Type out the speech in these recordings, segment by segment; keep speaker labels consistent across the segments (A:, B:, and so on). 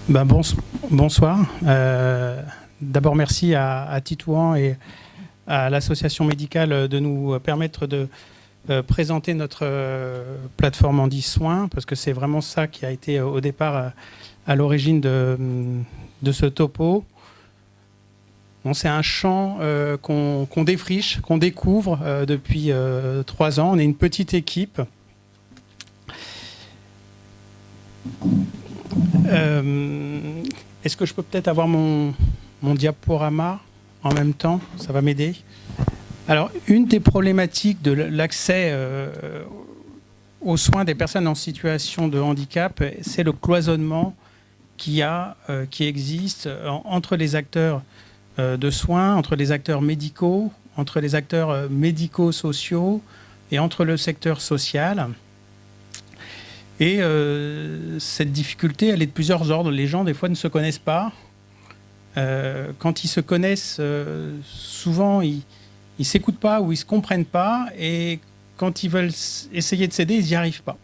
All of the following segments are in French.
A: Bonsoir. D'abord, merci à Titouan et à l'association médicale de nous permettre de présenter notre plateforme Handi Soins, parce que c'est vraiment ça qui a été au départ à l'origine de ce topo. Bon, c'est un champ qu'on défriche, qu'on découvre depuis 3 ans. On est une petite équipe. Est-ce que je peux peut-être avoir mon diaporama en même temps? Ça va m'aider. Alors, une des problématiques de l'accès aux soins des personnes en situation de handicap, c'est le cloisonnement qui existe entre les acteurs de soins, entre les acteurs médicaux, entre les acteurs médico-sociaux et entre le secteur social. Et cette difficulté, elle est de plusieurs ordres. Les gens, des fois, ne se connaissent pas. Quand ils se connaissent, souvent, ils ne s'écoutent pas ou ils ne se comprennent pas. Et quand ils veulent essayer de s'aider, ils n'y arrivent pas.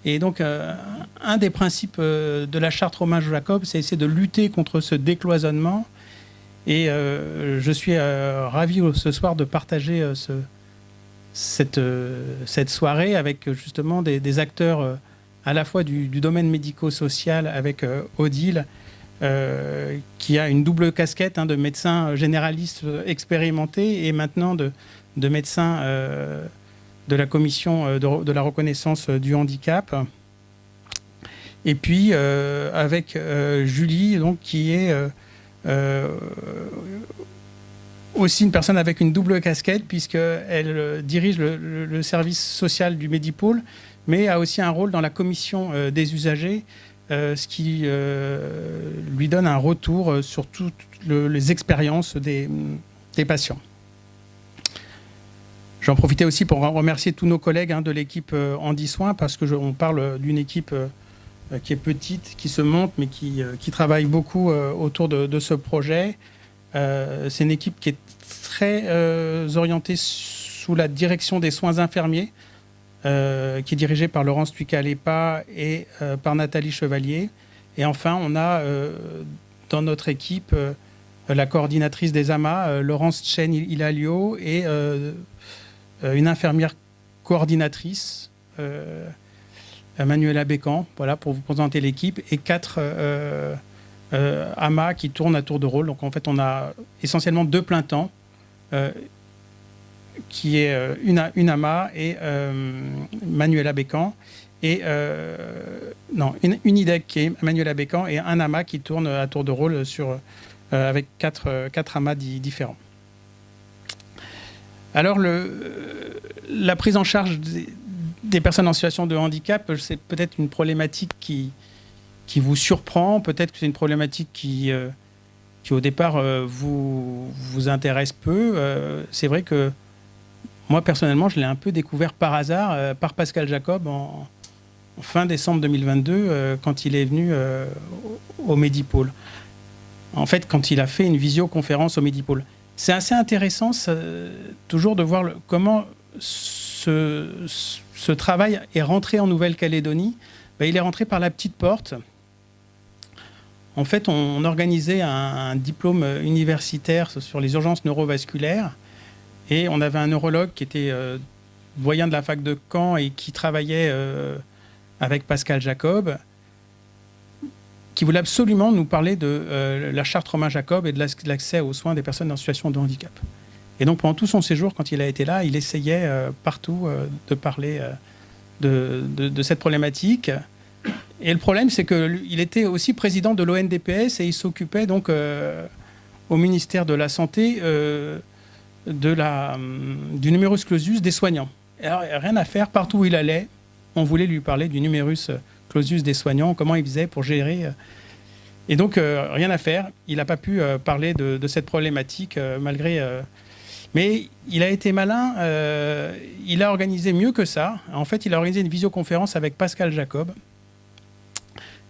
A: Et donc, un des principes de la charte Romain-Jacob, c'est essayer de lutter contre ce décloisonnement. Et je suis ravi ce soir de partager cette soirée avec justement des acteurs à la fois du domaine médico-social avec Odile, qui a une double casquette de médecin généraliste expérimenté et maintenant de médecin de la commission de la reconnaissance du handicap. Et puis avec Julie, donc, qui est aussi une personne avec une double casquette, puisqu'elle dirige le service social du Medipôle, mais a aussi un rôle dans la commission des usagers, ce qui lui donne un retour sur toutes les expériences des patients. J'en profitais aussi pour remercier tous nos collègues de l'équipe Handi Soins, parce qu'on parle d'une équipe qui est petite, qui se monte, mais qui travaille beaucoup autour de ce projet. C'est une équipe qui est très orientée sous la direction des soins infirmiers, qui est dirigée par Laurence Tuicalepa et par Nathalie Chevalier. Et enfin, on a dans notre équipe la coordinatrice des AMA, Laurence Chen-Hilalio, et une infirmière coordinatrice, Manuela Bécan, voilà, pour vous présenter l'équipe, et 4 AMA qui tournent à tour de rôle. Donc en fait, on a essentiellement 2 plein temps, qui est une AMA et Manuela Bécan, et une IDEC qui est Manuela Bécan, et un AMA qui tourne à tour de rôle avec 4 AMA différents. Alors la prise en charge des personnes en situation de handicap, c'est peut-être une problématique qui vous surprend, peut-être que c'est une problématique qui au départ vous intéresse peu. C'est vrai que moi personnellement, je l'ai un peu découvert par hasard par Pascal Jacob en fin décembre 2022 quand il est venu au Medipôle. En fait, quand il a fait une visioconférence au Medipôle. C'est assez intéressant toujours de voir comment ce travail est rentré en Nouvelle-Calédonie. Il est rentré par la petite porte. En fait, on organisait un diplôme universitaire sur les urgences neurovasculaires, et on avait un neurologue qui était doyen de la fac de Caen et qui travaillait avec Pascal Jacob, qui voulait absolument nous parler de la charte Romain-Jacob et de l'accès aux soins des personnes en situation de handicap. Et donc, pendant tout son séjour, quand il a été là, il essayait partout de parler de cette problématique. Et le problème, c'est qu'il était aussi président de l'ONDPS et il s'occupait donc au ministère de la Santé du numerus clausus des soignants. Et alors, rien à faire, partout où il allait, on voulait lui parler du numerus clausus des soignants, comment il faisait pour gérer. Et donc, rien à faire. Il n'a pas pu parler de cette problématique malgré... Mais il a été malin, il a organisé mieux que ça. En fait, il a organisé une visioconférence avec Pascal Jacob.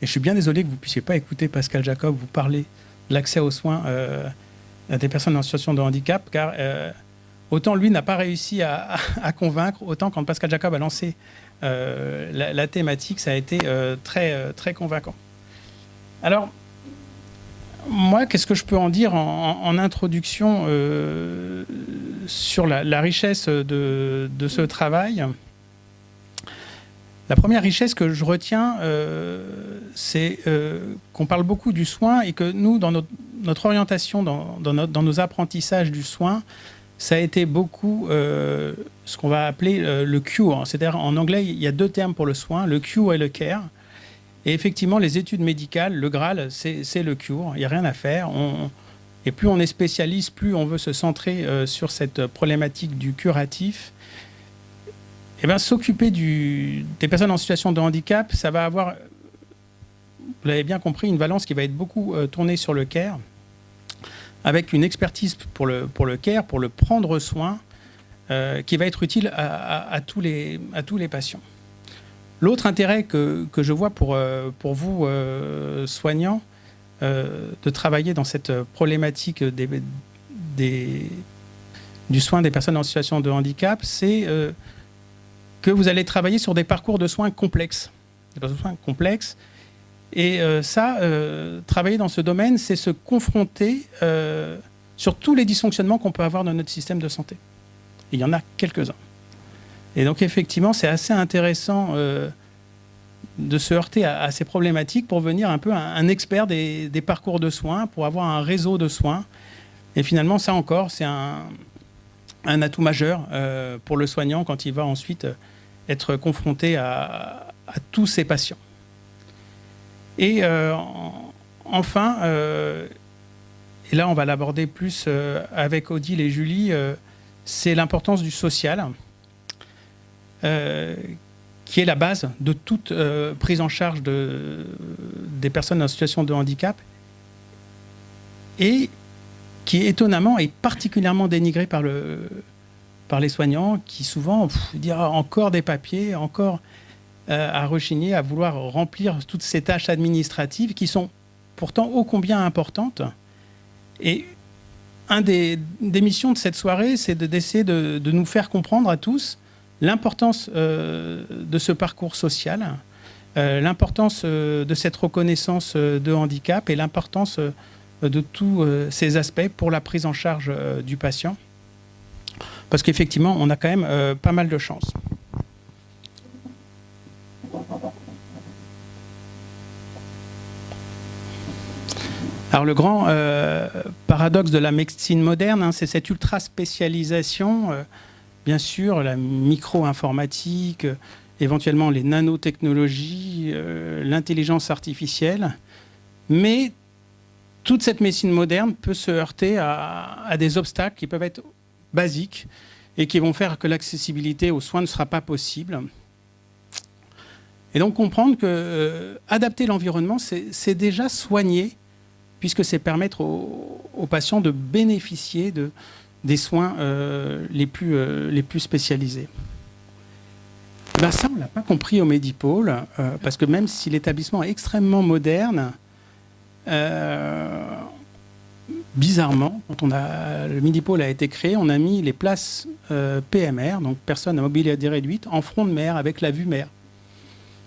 A: Et je suis bien désolé que vous ne puissiez pas écouter Pascal Jacob vous parler de l'accès aux soins des personnes en situation de handicap, car autant lui n'a pas réussi à convaincre, autant quand Pascal Jacob a lancé la thématique, ça a été très, très convaincant. Alors, moi, qu'est-ce que je peux en dire en introduction sur la richesse de ce travail? La première richesse que je retiens, c'est qu'on parle beaucoup du soin et que nous, dans notre orientation, dans nos apprentissages du soin, ça a été beaucoup ce qu'on va appeler le cure. C'est-à-dire, en anglais, il y a deux termes pour le soin, le cure et le care. Et effectivement, les études médicales, le Graal, c'est le cure. Il n'y a rien à faire. Et plus on est spécialiste, plus on veut se centrer sur cette problématique du curatif. Et bien, s'occuper des personnes en situation de handicap, ça va avoir, vous l'avez bien compris, une valence qui va être beaucoup tournée sur le care, avec une expertise pour le care, pour le prendre soin, qui va être utile à tous les patients. L'autre intérêt que je vois pour vous, soignants, de travailler dans cette problématique du soin des personnes en situation de handicap, c'est que vous allez travailler sur des parcours de soins complexes. Et travailler dans ce domaine, c'est se confronter sur tous les dysfonctionnements qu'on peut avoir dans notre système de santé. Et il y en a quelques-uns. Et donc, effectivement, c'est assez intéressant de se heurter à ces problématiques pour devenir un peu un expert des parcours de soins, pour avoir un réseau de soins. Et finalement, ça encore, c'est un atout majeur pour le soignant quand il va ensuite être confronté à tous ses patients. Et enfin, et là on va l'aborder plus avec Odile et Julie, c'est l'importance du social, qui est la base de toute prise en charge des personnes en situation de handicap, et qui étonnamment est particulièrement dénigré par les soignants, qui souvent disent encore des papiers, encore à rechigner, à vouloir remplir toutes ces tâches administratives qui sont pourtant ô combien importantes. Et une des missions de cette soirée, c'est d'essayer de nous faire comprendre à tous l'importance de ce parcours social, l'importance de cette reconnaissance de handicap et l'importance de tous ces aspects pour la prise en charge du patient. Parce qu'effectivement, on a quand même pas mal de chance. Alors le grand paradoxe de la médecine moderne, c'est cette ultra-spécialisation, bien sûr, la micro-informatique, éventuellement les nanotechnologies, l'intelligence artificielle, mais toute cette médecine moderne peut se heurter à des obstacles qui peuvent être basiques et qui vont faire que l'accessibilité aux soins ne sera pas possible. Et donc comprendre que adapter l'environnement, c'est déjà soigner, puisque c'est permettre aux patients de bénéficier des soins les plus spécialisés. Ben ça, on ne l'a pas compris au Medipôle, parce que même si l'établissement est extrêmement moderne, bizarrement, quand le Medipôle a été créé, on a mis les places PMR, donc personnes à mobilité réduite, en front de mer avec la vue mer.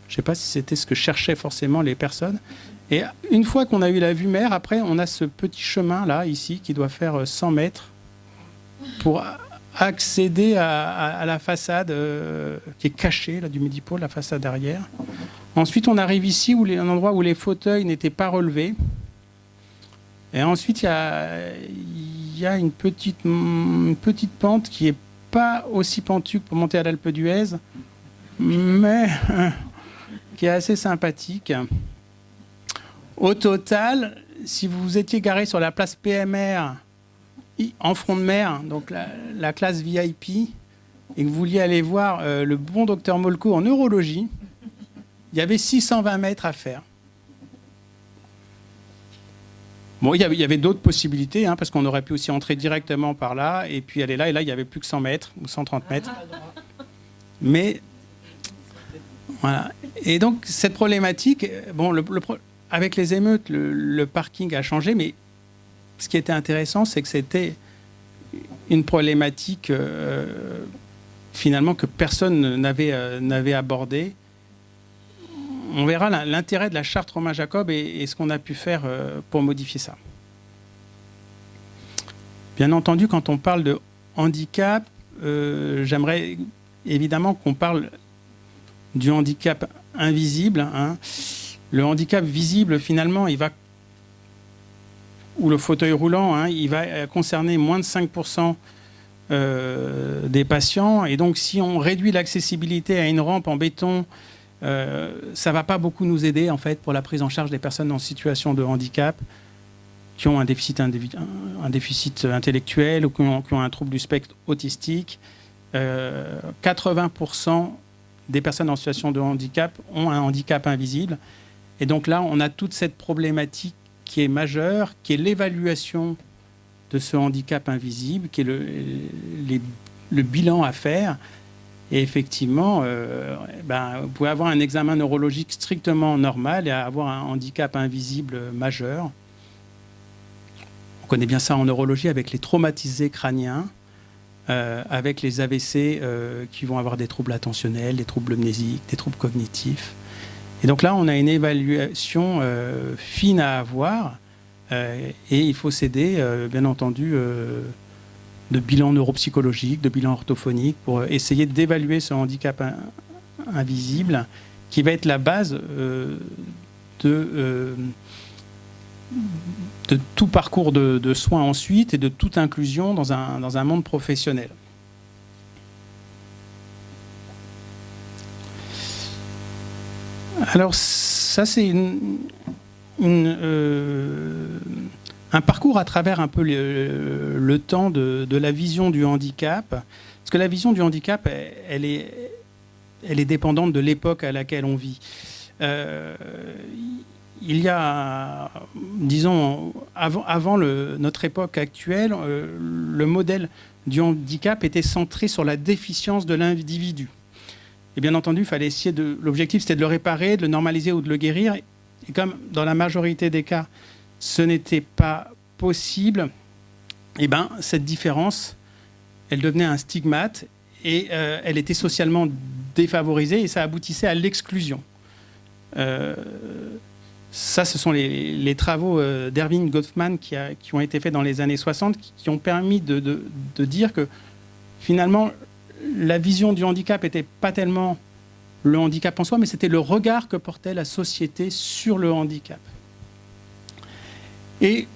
A: Je ne sais pas si c'était ce que cherchaient forcément les personnes. Et une fois qu'on a eu la vue mer, après, on a ce petit chemin-là, ici, qui doit faire 100 mètres pour accéder à la façade qui est cachée là, du Medipôle, la façade arrière. Ensuite, on arrive ici, un endroit où les fauteuils n'étaient pas relevés. Et ensuite, il y a une petite pente qui n'est pas aussi pentue que pour monter à l'Alpe d'Huez, mais qui est assez sympathique. Au total, si vous étiez garé sur la place PMR en front de mer, donc la classe VIP, et que vous vouliez aller voir le bon docteur Molko en neurologie, il y avait 620 mètres à faire. Bon, il y avait d'autres possibilités, parce qu'on aurait pu aussi entrer directement par là, et puis aller là, et là, il n'y avait plus que 100 mètres ou 130 mètres. Mais, voilà. Et donc, cette problématique, bon, avec les émeutes, le parking a changé, mais ce qui était intéressant, c'est que c'était une problématique, finalement, que personne n'avait abordée. on verra l'intérêt de la charte Romain-Jacob et ce qu'on a pu faire pour modifier ça. Bien entendu, quand on parle de handicap, j'aimerais évidemment qu'on parle du handicap invisible. Hein. Le handicap visible, finalement, ou le fauteuil roulant, hein, il va concerner moins de 5% des patients. Et donc, si on réduit l'accessibilité à une rampe en béton, ça ne va pas beaucoup nous aider, en fait, pour la prise en charge des personnes en situation de handicap qui ont un déficit intellectuel ou qui ont un trouble du spectre autistique. 80% des personnes en situation de handicap ont un handicap invisible. Et donc là, on a toute cette problématique qui est majeure, qui est l'évaluation de ce handicap invisible, qui est le bilan à faire. Et effectivement, vous pouvez avoir un examen neurologique strictement normal et avoir un handicap invisible majeur. On connaît bien ça en neurologie avec les traumatisés crâniens, avec les AVC qui vont avoir des troubles attentionnels, des troubles mnésiques, des troubles cognitifs. Et donc là, on a une évaluation fine à avoir et il faut s'aider, bien entendu, de bilan neuropsychologique, de bilan orthophonique pour essayer d'évaluer ce handicap invisible qui va être la base de tout parcours de soins ensuite et de toute inclusion dans un monde professionnel. Alors ça, c'est un parcours à travers un peu le temps de la vision du handicap. Parce que la vision du handicap, elle est dépendante de l'époque à laquelle on vit. Il y a, disons, avant notre époque actuelle, le modèle du handicap était centré sur la déficience de l'individu. Et bien entendu, il fallait essayer l'objectif, c'était de le réparer, de le normaliser ou de le guérir. Et comme dans la majorité des cas, ce n'était pas possible, et ben, cette différence, elle devenait un stigmate et elle était socialement défavorisée et ça aboutissait à l'exclusion. Ça, ce sont les travaux d'Erving Goffman qui ont été faits dans les années 60 qui ont permis de dire que finalement, la vision du handicap n'était pas tellement le handicap en soi, mais c'était le regard que portait la société sur le handicap. Et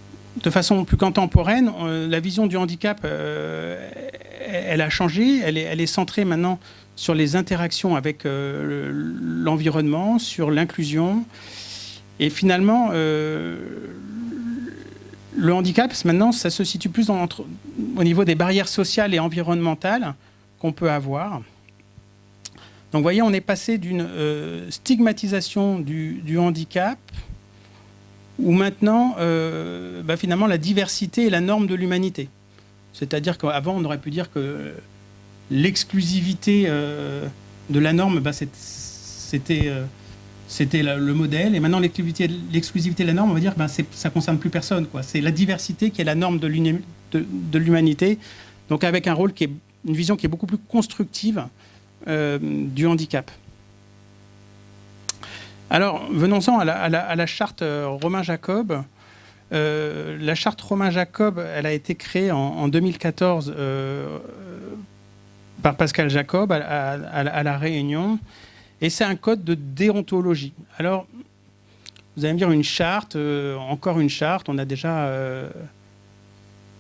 A: de façon plus contemporaine, la vision du handicap, elle a changé, elle est centrée maintenant sur les interactions avec l'environnement, sur l'inclusion. Et finalement, le handicap, maintenant, ça se situe plus au niveau des barrières sociales et environnementales qu'on peut avoir. Donc, vous voyez, on est passé d'une stigmatisation du handicap où maintenant, finalement, la diversité est la norme de l'humanité. C'est-à-dire qu'avant, on aurait pu dire que l'exclusivité de la norme, c'était le modèle. Et maintenant, l'exclusivité de la norme, on va dire que ça ne concerne plus personne, quoi. C'est la diversité qui est la norme de l'humanité. Donc, avec une vision qui est beaucoup plus constructive du handicap. Alors, venons-en à la charte Romain-Jacob. La charte Romain-Jacob, elle a été créée en 2014 par Pascal Jacob à La Réunion. Et c'est un code de déontologie. Alors, vous allez me dire une charte, encore une charte. On a déjà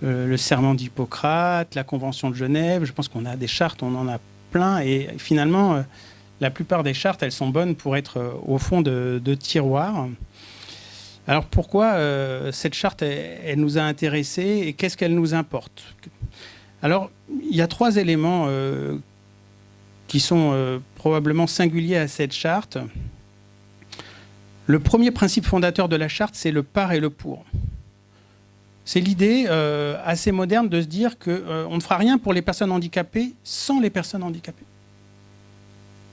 A: le serment d'Hippocrate, la Convention de Genève. Je pense qu'on a des chartes, on en a plein. Et finalement, la plupart des chartes, elles sont bonnes pour être au fond de tiroirs. Alors pourquoi cette charte, elle nous a intéressés et qu'est-ce qu'elle nous importe? Alors, il y a 3 éléments qui sont probablement singuliers à cette charte. Le premier principe fondateur de la charte, c'est le par et le pour. C'est l'idée assez moderne de se dire qu'on ne fera rien pour les personnes handicapées sans les personnes handicapées.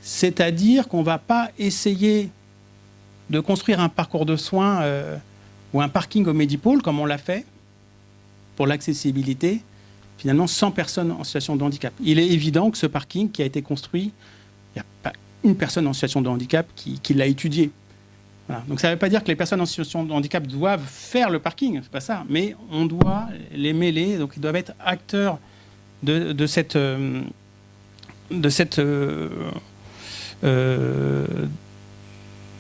A: C'est-à-dire qu'on ne va pas essayer de construire un parcours de soins ou un parking au Medipôle, comme on l'a fait, pour l'accessibilité, finalement, sans personnes en situation de handicap. Il est évident que ce parking qui a été construit il y a une personne en situation de handicap qui l'a étudié. Voilà. Donc ça ne veut pas dire que les personnes en situation de handicap doivent faire le parking, c'est pas ça, mais on doit les mêler, donc ils doivent être acteurs de cette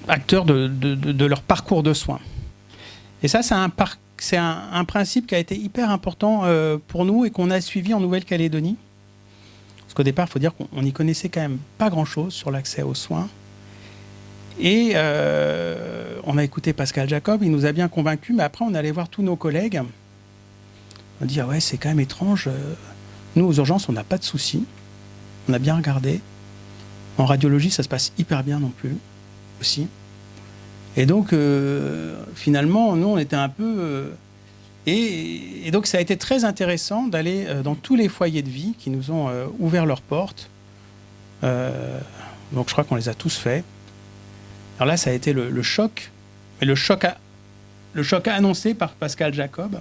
A: acteurs de leur parcours de soins. Et ça, c'est un principe qui a été hyper important pour nous et qu'on a suivi en Nouvelle-Calédonie. Parce qu'au départ, il faut dire qu'on n'y connaissait quand même pas grand-chose sur l'accès aux soins. Et on a écouté Pascal Jacob, il nous a bien convaincus, mais après, on allait voir tous nos collègues. On a dit, ah ouais, c'est quand même étrange. Nous, aux urgences, on n'a pas de soucis. On a bien regardé. En radiologie, ça se passe hyper bien non plus, aussi. Et donc, finalement, nous, on était un peu... Et donc, ça a été très intéressant d'aller dans tous les foyers de vie qui nous ont ouvert leurs portes. Donc, je crois qu'on les a tous faits. Alors là, ça a été le choc. Mais le choc annoncé par Pascal Jacob,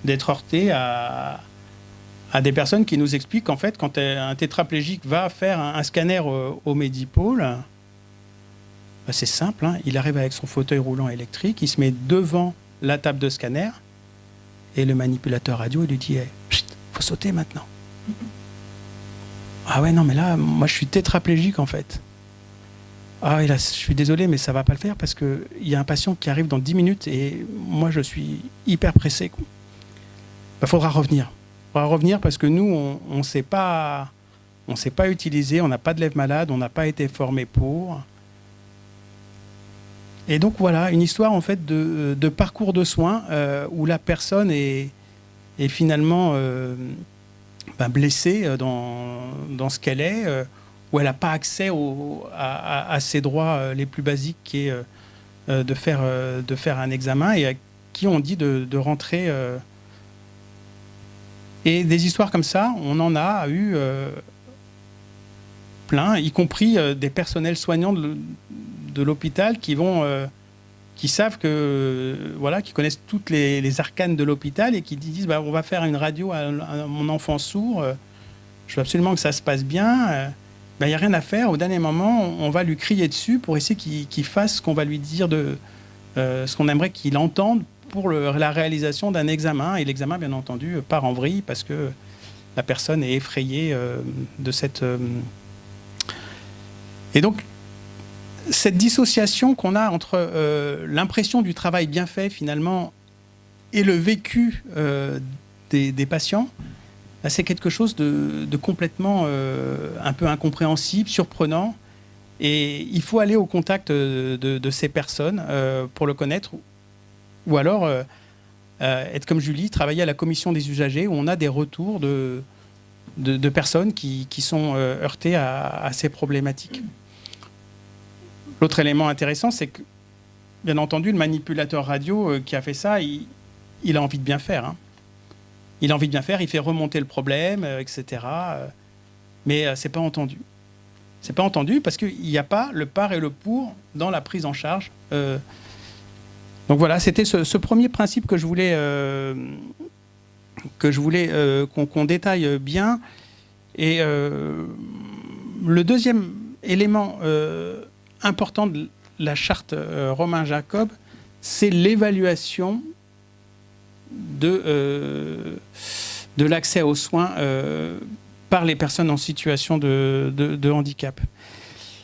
A: d'être heurté à des personnes qui nous expliquent qu'en fait, quand un tétraplégique va faire un scanner au Medipôle, bah c'est simple, hein, il arrive avec son fauteuil roulant électrique, il se met devant la table de scanner, et le manipulateur radio, il lui dit hey, « faut sauter maintenant ». Ah ouais, non, mais là, moi, je suis tétraplégique, en fait. Ah oui, là, je suis désolé, mais ça ne va pas le faire parce qu'il y a un patient qui arrive dans 10 minutes et moi, je suis hyper pressé. Il faudra revenir. Il faudra revenir parce que nous, on ne sait pas utiliser, on n'a pas de lève-malade, on n'a pas été formé pour. Et donc, voilà, une histoire, en fait, de parcours de soins où la personne est finalement blessée dans ce qu'elle est, où elle n'a pas accès à ses droits les plus basiques, qui est de faire un examen, et à qui on dit de rentrer. Et des histoires comme ça, on en a eu plein, y compris des personnels soignants de l'hôpital qui savent que voilà, qui connaissent toutes les arcanes de l'hôpital et qui disent bah, on va faire une radio à mon enfant sourd, je veux absolument que ça se passe bien. Il n'y a rien à faire. Au dernier moment, on va lui crier dessus pour essayer qu'il fasse ce qu'on va lui dire, ce qu'on aimerait qu'il entende pour la réalisation d'un examen. Et l'examen, bien entendu, part en vrille parce que la personne est effrayée de cette... Et donc, cette dissociation qu'on a entre l'impression du travail bien fait, finalement, et le vécu des patients, c'est quelque chose de complètement un peu incompréhensible, surprenant. Et il faut aller au contact de ces personnes pour le connaître. Ou alors être comme Julie, travailler à la commission des usagers, où on a des retours de personnes qui sont heurtées à ces problématiques. L'autre élément intéressant, c'est que, bien entendu, le manipulateur radio qui a fait ça, il a envie de bien faire, hein. Il a envie de bien faire, il fait remonter le problème, etc. Mais c'est pas entendu. C'est pas entendu parce qu'il n'y a pas le par et le pour dans la prise en charge. Donc voilà, c'était ce premier principe que je voulais qu'on détaille bien. Et le deuxième élément important de la charte Romain Jacob, c'est l'évaluation de l'accès aux soins par les personnes en situation de handicap.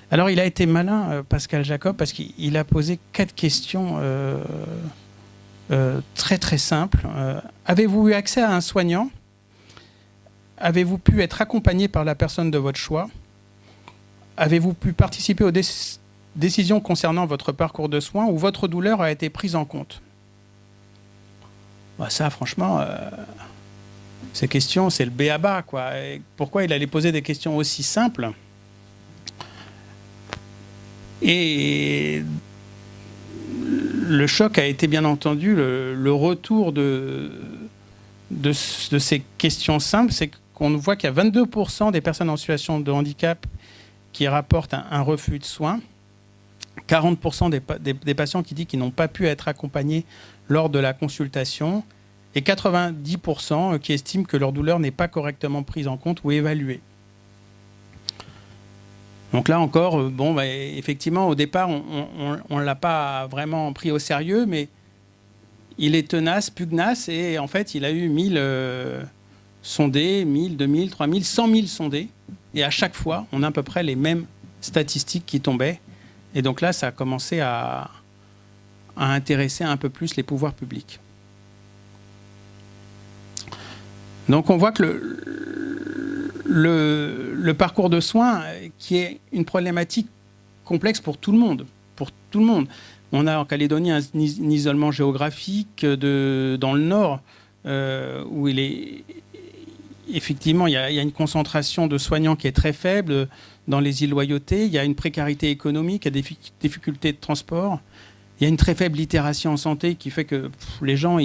A: Alors, il a été malin, Pascal Jacob, parce qu'il a posé 4 questions très, très simples. Avez-vous eu accès à un soignant ? Avez-vous pu être accompagné par la personne de votre choix ? Avez-vous pu participer aux décisions concernant votre parcours de soins où votre douleur a été prise en compte ? Bah ça, franchement, ces questions, c'est le b.a.-ba, quoi. Et pourquoi il allait poser des questions aussi simples ? Et le choc a été, bien entendu, le retour de ces questions simples, c'est qu'on voit qu'il y a 22% des personnes en situation de handicap qui rapportent un refus de soins, 40% des patients qui disent qu'ils n'ont pas pu être accompagnés lors de la consultation, et 90% qui estiment que leur douleur n'est pas correctement prise en compte ou évaluée. Donc là encore, effectivement, au départ, on ne l'a pas vraiment pris au sérieux, mais il est tenace, pugnace, et en fait, il a eu 1000 sondés, 1000, 2000, 3000, 100 000 sondés, et à chaque fois, on a à peu près les mêmes statistiques qui tombaient. Et donc là, ça a commencé à intéresser un peu plus les pouvoirs publics. Donc on voit que le parcours de soins, qui est une problématique complexe pour tout le monde. On a en Calédonie un isolement géographique dans le nord, où effectivement, il y a une concentration de soignants qui est très faible dans les îles Loyauté. Il y a une précarité économique, il y a des difficultés de transport. Il y a une très faible littératie en santé qui fait que les gens,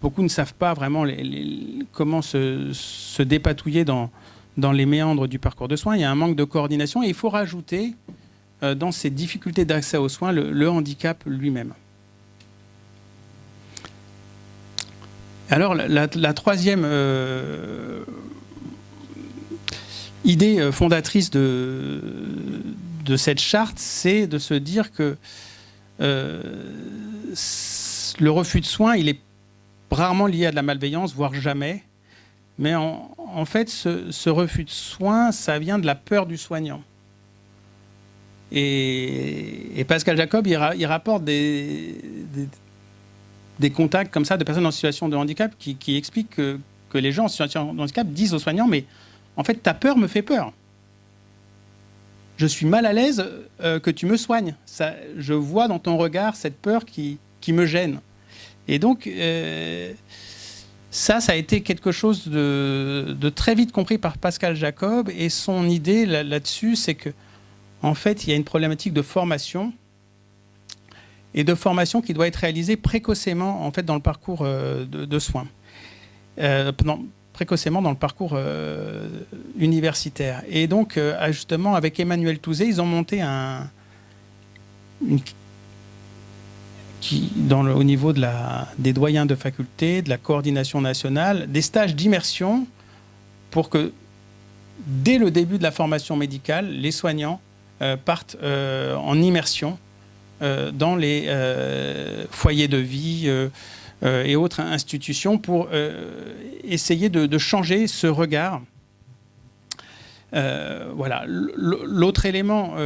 A: beaucoup ne savent pas vraiment comment se dépatouiller dans les méandres du parcours de soins. Il y a un manque de coordination et il faut rajouter dans ces difficultés d'accès aux soins le handicap lui-même. Alors la troisième idée fondatrice de cette charte, c'est de se dire que le refus de soins, il est rarement lié à de la malveillance, voire jamais. Mais en fait, ce refus de soins, ça vient de la peur du soignant. Et Pascal Jacob, il rapporte des contacts comme ça de personnes en situation de handicap qui expliquent que les gens en situation de handicap disent aux soignants, mais en fait, ta peur me fait peur. Je suis mal à l'aise que tu me soignes. Je vois dans ton regard cette peur qui me gêne. Et donc, ça a été quelque chose de très vite compris par Pascal Jacob. Et son idée là-dessus, c'est que, en fait, il y a une problématique de formation. Et de formation qui doit être réalisée précocement, en fait, dans le parcours de soins. Précocement dans le parcours universitaire. Et donc, justement, avec Emmanuel Touzé, ils ont monté au niveau des doyens de faculté, de la coordination nationale, des stages d'immersion pour que, dès le début de la formation médicale, les soignants partent en immersion dans les foyers de vie et autres institutions pour essayer de changer ce regard. Voilà. L'autre élément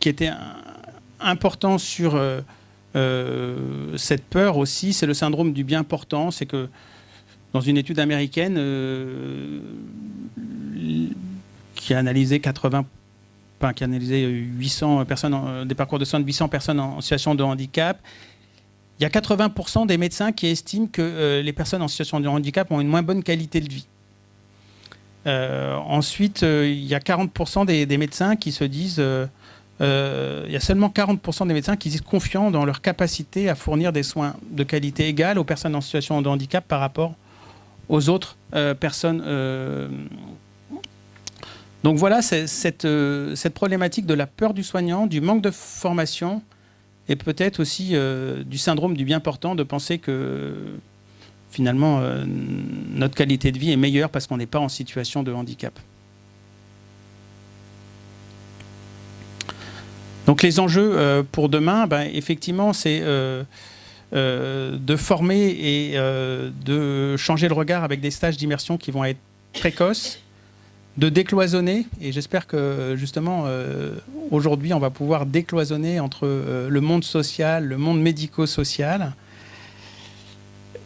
A: qui était important sur cette peur aussi, c'est le syndrome du bien portant. C'est que dans une étude américaine qui a analysé 800 personnes, des parcours de soins de 800 personnes en situation de handicap, il y a 80% des médecins qui estiment que les personnes en situation de handicap ont une moins bonne qualité de vie. Ensuite, il y a 40% des médecins qui se disent... il y a seulement 40% des médecins qui disent confiants dans leur capacité à fournir des soins de qualité égale aux personnes en situation de handicap par rapport aux autres personnes. Donc voilà, cette problématique de la peur du soignant, du manque de formation, et peut-être aussi du syndrome du bien portant, de penser que finalement notre qualité de vie est meilleure parce qu'on n'est pas en situation de handicap. Donc les enjeux pour demain, effectivement, c'est de former et de changer le regard avec des stages d'immersion qui vont être précoces, de décloisonner, et j'espère que justement aujourd'hui on va pouvoir décloisonner entre le monde social, le monde médico-social,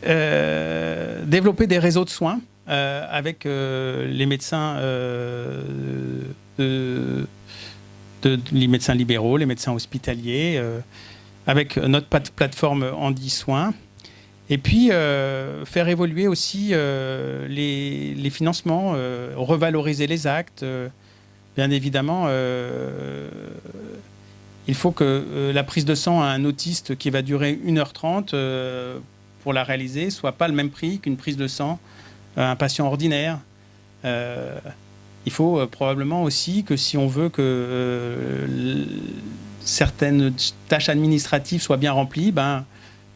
A: développer des réseaux de soins avec les médecins les médecins libéraux, les médecins hospitaliers, avec notre plateforme Handi Soins. Et puis, faire évoluer aussi les financements, revaloriser les actes. Bien évidemment, il faut que la prise de sang à un autiste qui va durer 1h30 pour la réaliser ne soit pas le même prix qu'une prise de sang à un patient ordinaire. Il faut probablement aussi que si on veut que certaines tâches administratives soient bien remplies,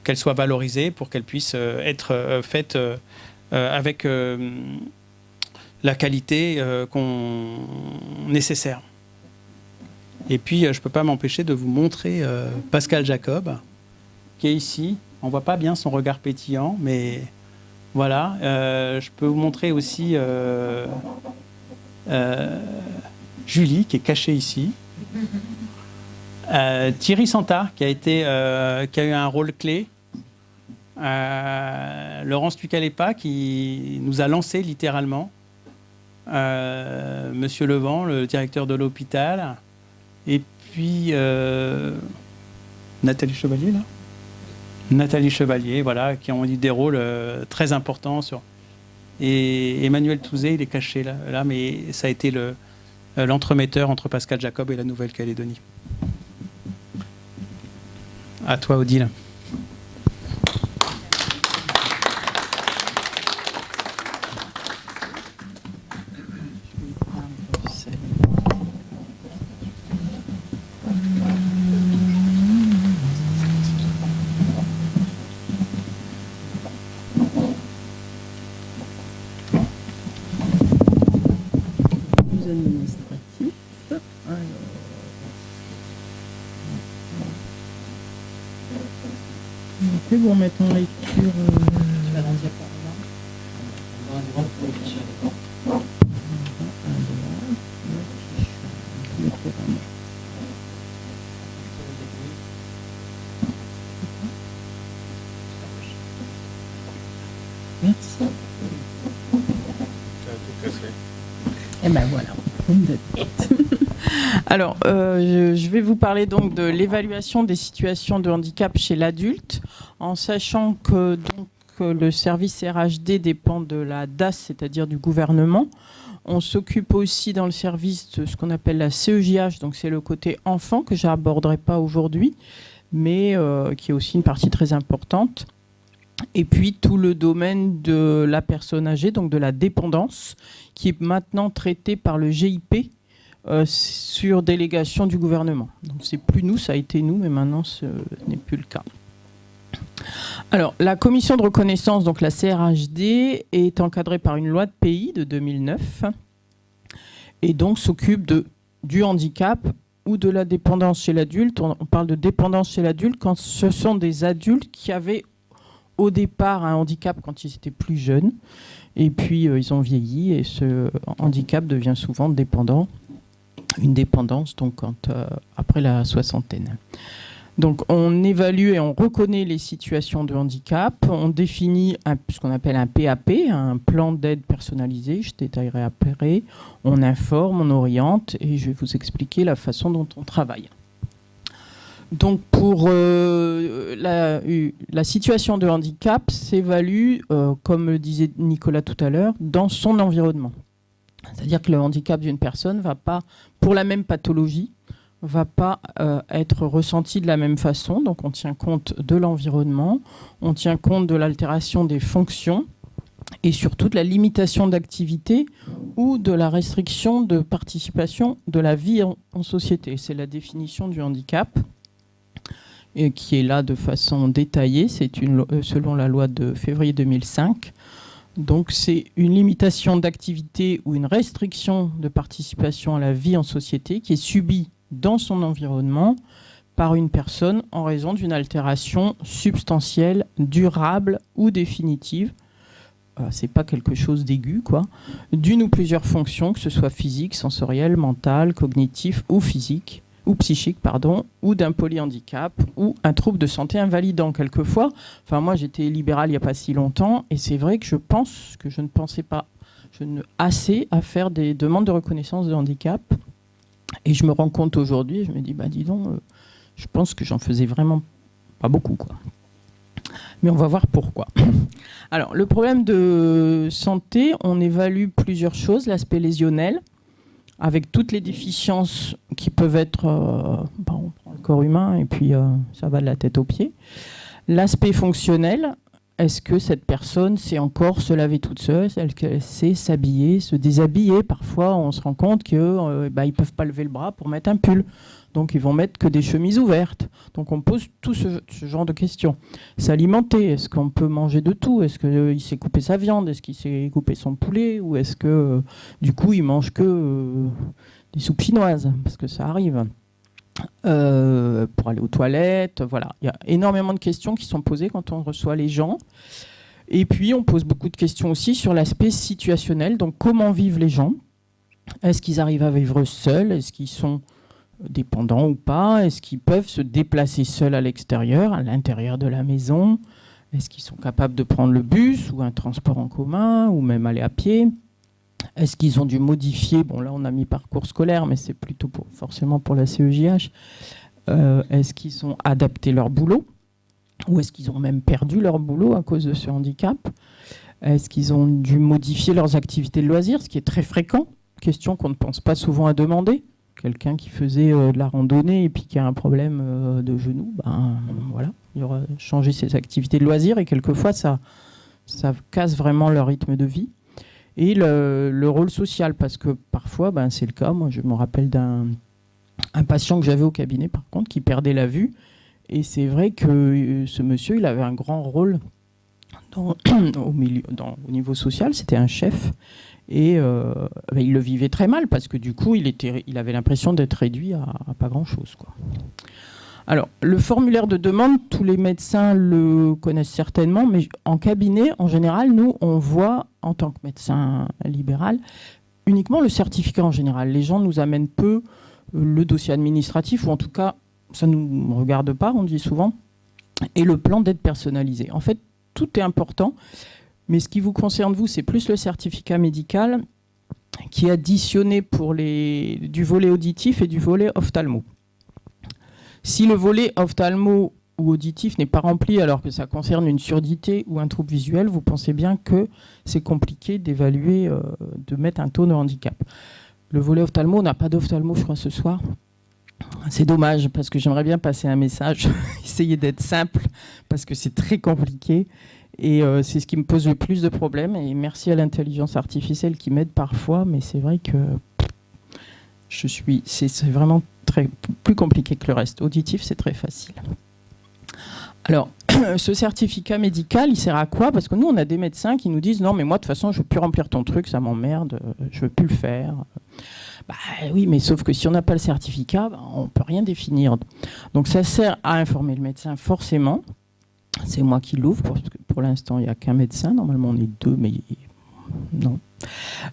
A: qu'elles soient valorisées pour qu'elles puissent être faites avec la qualité nécessaire. Et puis, je ne peux pas m'empêcher de vous montrer Pascal Jacob, qui est ici. On ne voit pas bien son regard pétillant, mais voilà. Je peux vous montrer aussi Julie, qui est cachée ici. Thierry Santa, qui a eu un rôle clé. Laurence Tucalepa, qui nous a lancé littéralement. Monsieur Levent, le directeur de l'hôpital. Et puis Nathalie Chevalier, là. Nathalie Chevalier, voilà, qui ont eu des rôles très importants. Et Emmanuel Touzé, il est caché là, mais ça a été l'entremetteur entre Pascal Jacob et la Nouvelle-Calédonie. À toi, Odile.
B: Pour mettre en lecture. Tu vas dans Merci. Et ben voilà. Alors, je vais vous parler donc de l'évaluation des situations de handicap chez l'adulte, en sachant que donc, le service RHD dépend de la DAS, c'est-à-dire du gouvernement. On s'occupe aussi dans le service de ce qu'on appelle la CEJH, donc c'est le côté enfant que je n'aborderai pas aujourd'hui, mais qui est aussi une partie très importante. Et puis tout le domaine de la personne âgée, donc de la dépendance, qui est maintenant traité par le GIP, sur délégation du gouvernement. Donc c'est plus nous, ça a été nous, mais maintenant ce n'est plus le cas. Alors la commission de reconnaissance, donc la CRHD, est encadrée par une loi de pays de 2009 et donc s'occupe du handicap ou de la dépendance chez l'adulte. On parle de dépendance chez l'adulte quand ce sont des adultes qui avaient au départ un handicap quand ils étaient plus jeunes et puis ils ont vieilli et ce handicap devient souvent dépendant. Une dépendance donc après la soixantaine. Donc on évalue et on reconnaît les situations de handicap, on définit ce qu'on appelle un PAP, un plan d'aide personnalisé, je détaillerai après, on informe, on oriente et je vais vous expliquer la façon dont on travaille. Donc pour la situation de handicap s'évalue, comme le disait Nicolas tout à l'heure, dans son environnement. C'est-à-dire que le handicap d'une personne va pas, pour la même pathologie, va pas être ressenti de la même façon. Donc on tient compte de l'environnement, on tient compte de l'altération des fonctions et surtout de la limitation d'activité ou de la restriction de participation de la vie en société. C'est la définition du handicap et qui est là de façon détaillée. C'est selon la loi de février 2005. Donc c'est une limitation d'activité ou une restriction de participation à la vie en société qui est subie dans son environnement par une personne en raison d'une altération substantielle, durable ou définitive. C'est pas quelque chose d'aigu, quoi. D'une ou plusieurs fonctions, que ce soit physique, sensorielle, mentale, cognitif ou physique, ou psychique, pardon, ou d'un polyhandicap, ou un trouble de santé invalidant quelquefois. Enfin, moi, j'étais libérale il n'y a pas si longtemps, et c'est vrai que je pense que je ne pensais pas assez à faire des demandes de reconnaissance de handicap. Et je me rends compte aujourd'hui, je me dis, bah dis donc, je pense que j'en faisais vraiment pas beaucoup, quoi. Mais on va voir pourquoi. Alors, le problème de santé, on évalue plusieurs choses. L'aspect lésionnel, avec toutes les déficiences qui peuvent être... on prend le corps humain et puis ça va de la tête aux pieds. L'aspect fonctionnel, est-ce que cette personne sait encore se laver toute seule, elle sait s'habiller, se déshabiller? Parfois, on se rend compte qu'ils ne peuvent pas lever le bras pour mettre un pull. Donc, ils vont mettre que des chemises ouvertes. Donc, on pose tout ce genre de questions. S'alimenter, est-ce qu'on peut manger de tout? Est-ce qu'il sait couper sa viande? Est-ce qu'il sait couper son poulet? Ou est-ce que, du coup, il mange que des soupes chinoises? Parce que ça arrive. pour aller aux toilettes. Voilà, il y a énormément de questions qui sont posées quand on reçoit les gens. Et puis, on pose beaucoup de questions aussi sur l'aspect situationnel. Donc, comment vivent les gens? Est-ce qu'ils arrivent à vivre seuls? Est-ce qu'ils sont dépendants ou pas? Est-ce qu'ils peuvent se déplacer seuls à l'extérieur, à l'intérieur de la maison? Est-ce qu'ils sont capables de prendre le bus ou un transport en commun ou même aller à pied? Est-ce qu'ils ont dû modifier? Bon, là, on a mis parcours scolaire, mais c'est plutôt forcément pour la CEJH. Est-ce qu'ils ont adapté leur boulot? Ou est-ce qu'ils ont même perdu leur boulot à cause de ce handicap? Est-ce qu'ils ont dû modifier leurs activités de loisirs, ce qui est très fréquent? Question qu'on ne pense pas souvent à demander. Quelqu'un qui faisait de la randonnée et puis qui a un problème de genou, ben voilà, il aura changé ses activités de loisirs et quelquefois ça casse vraiment leur rythme de vie. Et le rôle social, parce que parfois, ben, c'est le cas. Moi, je me rappelle d'un patient que j'avais au cabinet, par contre, qui perdait la vue. Et c'est vrai que ce monsieur, il avait un grand rôle au niveau social. C'était un chef. Et ben, il le vivait très mal, parce que du coup, il avait l'impression d'être réduit à pas grand-chose, quoi. Alors, le formulaire de demande, tous les médecins le connaissent certainement, mais en cabinet, en général, nous, on voit, en tant que médecin libéral, uniquement le certificat en général. Les gens nous amènent peu le dossier administratif, ou en tout cas, ça ne nous regarde pas, on dit souvent, et le plan d'aide personnalisé. En fait, tout est important, mais ce qui vous concerne, vous, c'est plus le certificat médical qui est additionné pour du volet auditif et du volet ophtalmo. Si le volet ophtalmo ou auditif n'est pas rempli alors que ça concerne une surdité ou un trouble visuel, vous pensez bien que c'est compliqué d'évaluer, de mettre un taux de handicap. Le volet ophtalmo, on n'a pas d'ophtalmo, je crois, ce soir. C'est dommage, parce que j'aimerais bien passer un message, essayer d'être simple, parce que c'est très compliqué. Et c'est ce qui me pose le plus de problèmes. Et merci à l'intelligence artificielle qui m'aide parfois, mais c'est vrai que c'est vraiment plus compliqué que le reste. Auditif, c'est très facile. Alors, ce certificat médical, il sert à quoi? Parce que nous, on a des médecins qui nous disent « Non, mais moi, de toute façon, je ne veux plus remplir ton truc, ça m'emmerde, je ne veux plus le faire. » Bah, oui, mais sauf que si on n'a pas le certificat, bah, on ne peut rien définir. Donc, ça sert à informer le médecin, forcément. C'est moi qui l'ouvre, parce que pour l'instant, il n'y a qu'un médecin. Normalement, on est deux, mais non.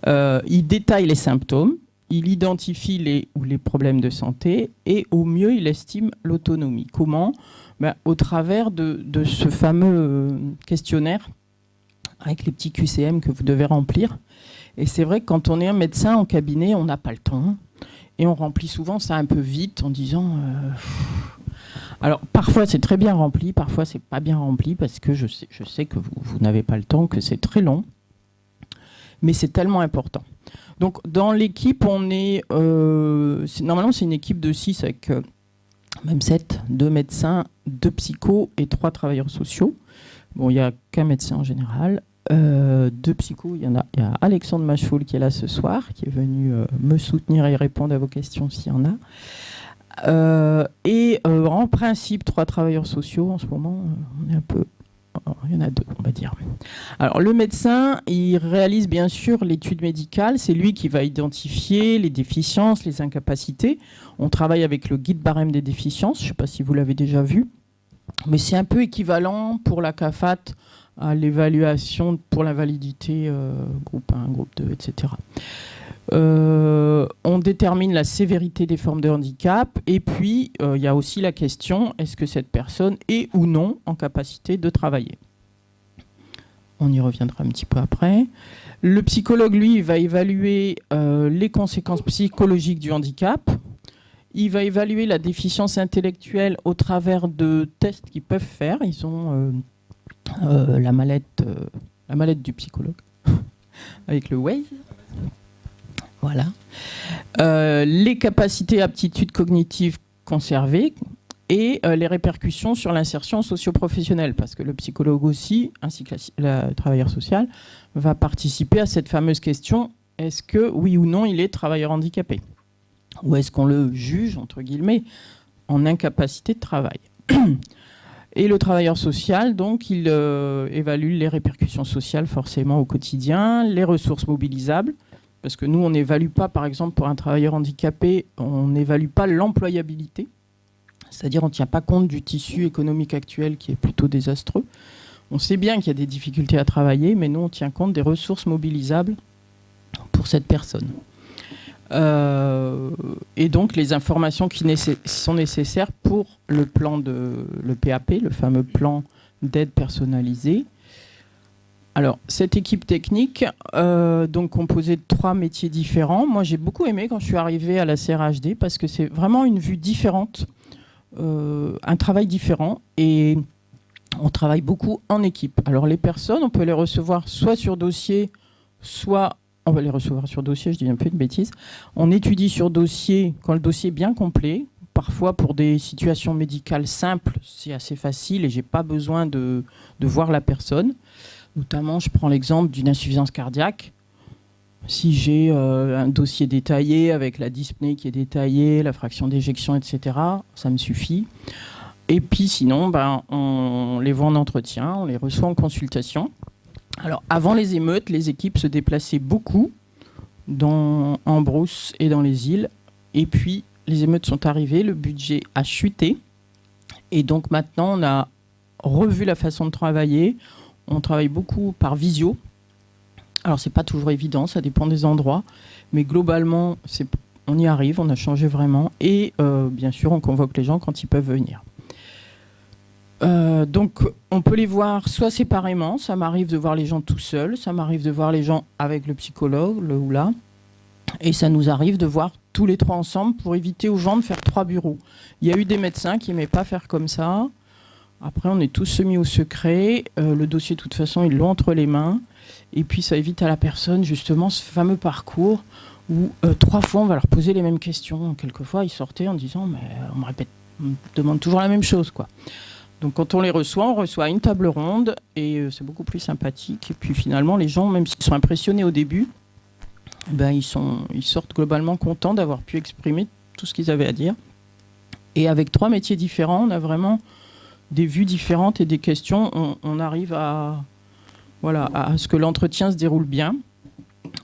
B: Il détaille les symptômes. Il identifie les problèmes de santé et au mieux, il estime l'autonomie. Comment? Ben, au travers de ce fameux questionnaire avec les petits QCM que vous devez remplir. Et c'est vrai que quand on est un médecin en cabinet, on n'a pas le temps. Et on remplit souvent ça un peu vite en disant... Alors, parfois, c'est très bien rempli, parfois, c'est pas bien rempli parce que je sais que vous n'avez pas le temps, que c'est très long. Mais c'est tellement important. Donc, dans l'équipe, on est... normalement, c'est une équipe de 6 avec même 7, 2 médecins, 2 psychos et 3 travailleurs sociaux. Bon, il n'y a qu'un médecin en général. 2 psychos, il y a Alexandre Machefoul qui est là ce soir, qui est venu me soutenir et répondre à vos questions s'il y en a. En principe, 3 travailleurs sociaux. En ce moment, on est un peu... Il y en a 2, on va dire. Alors, le médecin, il réalise bien sûr l'étude médicale. C'est lui qui va identifier les déficiences, les incapacités. On travaille avec le guide barème des déficiences. Je ne sais pas si vous l'avez déjà vu. Mais c'est un peu équivalent pour la CAFAT à l'évaluation pour l'invalidité groupe 1, groupe 2, etc. On détermine la sévérité des formes de handicap et puis il y a aussi la question, est-ce que cette personne est ou non en capacité de travailler? On y reviendra un petit peu après. Le psychologue, lui, va évaluer les conséquences psychologiques du handicap. Il va évaluer la déficience intellectuelle au travers de tests qu'ils peuvent faire. Ils ont la mallette du psychologue avec le Waze. Voilà. Les capacités et aptitudes cognitives conservées et les répercussions sur l'insertion socio-professionnelle, parce que le psychologue aussi, ainsi que le travailleur social, va participer à cette fameuse question, est-ce que, oui ou non, il est travailleur handicapé? Ou est-ce qu'on le juge, entre guillemets, en incapacité de travail? Et le travailleur social, donc, il évalue les répercussions sociales forcément au quotidien, les ressources mobilisables, parce que nous, on n'évalue pas, par exemple, pour un travailleur handicapé, on n'évalue pas l'employabilité. C'est-à-dire on ne tient pas compte du tissu économique actuel qui est plutôt désastreux. On sait bien qu'il y a des difficultés à travailler, mais nous, on tient compte des ressources mobilisables pour cette personne. Et donc, les informations qui sont nécessaires pour le PAP, le fameux plan d'aide personnalisée. Alors, cette équipe technique, donc composée de 3 métiers différents, moi, j'ai beaucoup aimé quand je suis arrivée à la CRHD parce que c'est vraiment une vue différente, un travail différent, et on travaille beaucoup en équipe. Alors, les personnes, on peut les recevoir soit sur dossier, soit... On va les recevoir sur dossier, je dis un peu de bêtises. On étudie sur dossier quand le dossier est bien complet. Parfois, pour des situations médicales simples, c'est assez facile et je n'ai pas besoin de voir la personne. Notamment, je prends l'exemple d'une insuffisance cardiaque. Si j'ai un dossier détaillé avec la dyspnée qui est détaillée, la fraction d'éjection, etc., ça me suffit. Et puis sinon, on les voit en entretien, on les reçoit en consultation. Alors, avant les émeutes, les équipes se déplaçaient beaucoup en brousse et dans les îles. Et puis, les émeutes sont arrivées, le budget a chuté. Et donc, maintenant, on a revu la façon de travailler. On travaille beaucoup par visio. Alors, ce n'est pas toujours évident, ça dépend des endroits. Mais globalement, on y arrive, on a changé vraiment. Et bien sûr, on convoque les gens quand ils peuvent venir. Donc, on peut les voir soit séparément, ça m'arrive de voir les gens tout seuls, ça m'arrive de voir les gens avec le psychologue, le ou la, et ça nous arrive de voir tous les 3 ensemble pour éviter aux gens de faire 3 bureaux. Il y a eu des médecins qui n'aimaient pas faire comme ça. Après, on est tous semi au secret. Le dossier, de toute façon, ils l'ont entre les mains. Et puis, ça évite à la personne, justement, ce fameux parcours où 3 fois, on va leur poser les mêmes questions. Quelquefois, ils sortaient en disant « mais on me demande toujours la même chose, quoi ». Donc quand on reçoit une table ronde et c'est beaucoup plus sympathique. Et puis finalement, les gens, même s'ils sont impressionnés au début, ils sortent globalement contents d'avoir pu exprimer tout ce qu'ils avaient à dire. Et avec 3 métiers différents, on a vraiment des vues différentes et des questions. On arrive à ce que l'entretien se déroule bien.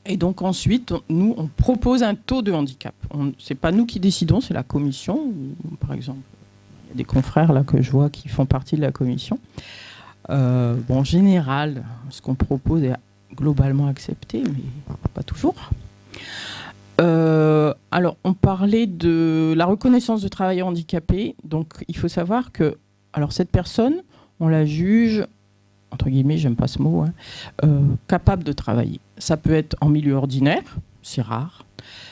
B: Et donc ensuite, nous, on propose un taux de handicap. Ce n'est pas nous qui décidons, c'est la commission, par exemple. Des confrères là que je vois qui font partie de la commission. En général, ce qu'on propose est globalement accepté, mais pas toujours. Alors, on parlait de la reconnaissance de travailleurs handicapés. Donc, il faut savoir que, alors cette personne, on la juge, entre guillemets, j'aime pas ce mot, capable de travailler. Ça peut être en milieu ordinaire, c'est rare.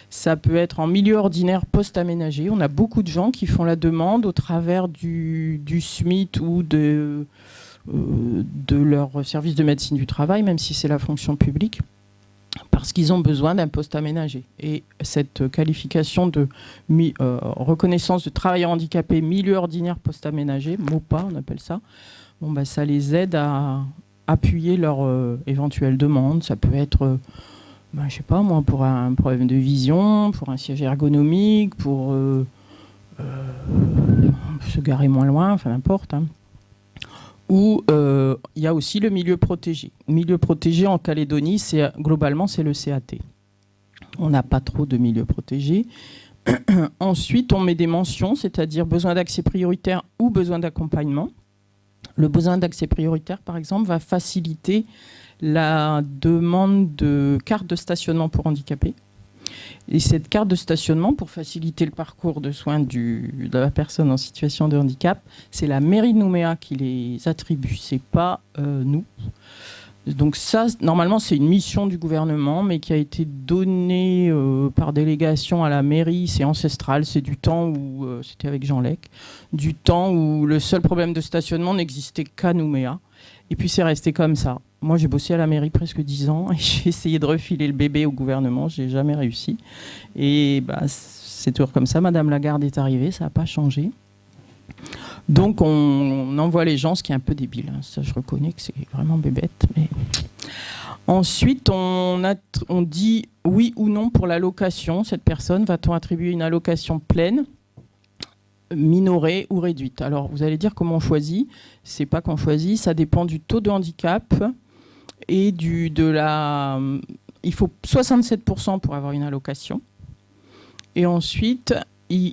B: Ça peut être en milieu ordinaire post-aménagé. On a beaucoup de gens qui font la demande au travers du SMIT ou de leur service de médecine du travail, même si c'est la fonction publique, parce qu'ils ont besoin d'un poste aménagé. Et cette qualification de reconnaissance de travailleurs handicapés milieu ordinaire post-aménagé, MOPA on appelle ça, ça les aide à appuyer leur éventuelle demande. Ça peut être... je sais pas moi, pour un problème de vision, pour un siège ergonomique, pour se garer moins loin, enfin n'importe. Ou il y a aussi le milieu protégé. Le milieu protégé en Calédonie, globalement, c'est le CAT. On n'a pas trop de milieu protégé. Ensuite, on met des mentions, c'est-à-dire besoin d'accès prioritaire ou besoin d'accompagnement. Le besoin d'accès prioritaire, par exemple, va faciliter la demande de carte de stationnement pour handicapés. Et cette carte de stationnement, pour faciliter le parcours de soins de la personne en situation de handicap, c'est la mairie de Nouméa qui les attribue, c'est pas nous. Donc ça, normalement, c'est une mission du gouvernement, mais qui a été donnée par délégation à la mairie. C'est ancestral, c'est du temps où, c'était avec Jean Lec, du temps où le seul problème de stationnement n'existait qu'à Nouméa. Et puis c'est resté comme ça. Moi, j'ai bossé à la mairie presque 10 ans et j'ai essayé de refiler le bébé au gouvernement. Je n'ai jamais réussi. Et c'est toujours comme ça. Madame Lagarde est arrivée, ça n'a pas changé. Donc, on envoie les gens, ce qui est un peu débile. Ça, je reconnais que c'est vraiment bébête. Mais... Ensuite, on dit oui ou non pour l'allocation. Cette personne, va-t-on attribuer une allocation pleine, minorée ou réduite? Alors, vous allez dire comment on choisit. C'est pas qu'on choisit, ça dépend du taux de handicap et il faut 67% pour avoir une allocation. Et ensuite,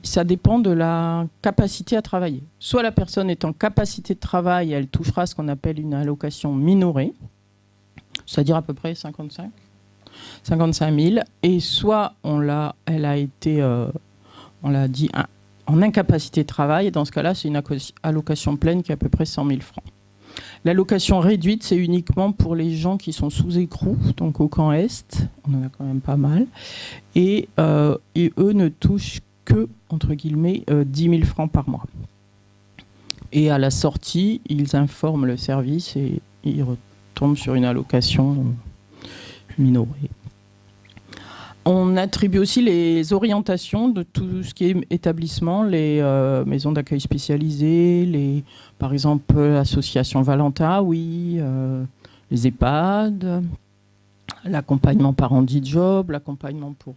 B: ça dépend de la capacité à travailler. Soit la personne est en capacité de travail, elle touchera ce qu'on appelle une allocation minorée, c'est-à-dire à peu près 55 000, et soit elle a été, on l'a dit, en incapacité de travail, et dans ce cas-là, c'est une allocation pleine qui est à peu près 100 000 francs. L'allocation réduite, c'est uniquement pour les gens qui sont sous écrou, donc au camp Est, on en a quand même pas mal, et eux ne touchent que, entre guillemets, 10 000 francs par mois. Et à la sortie, ils informent le service et ils retombent sur une allocation minorée. On attribue aussi les orientations de tout ce qui est établissement, les maisons d'accueil spécialisées, par exemple l'association Valentin, oui, les EHPAD, l'accompagnement par handi-job, l'accompagnement pour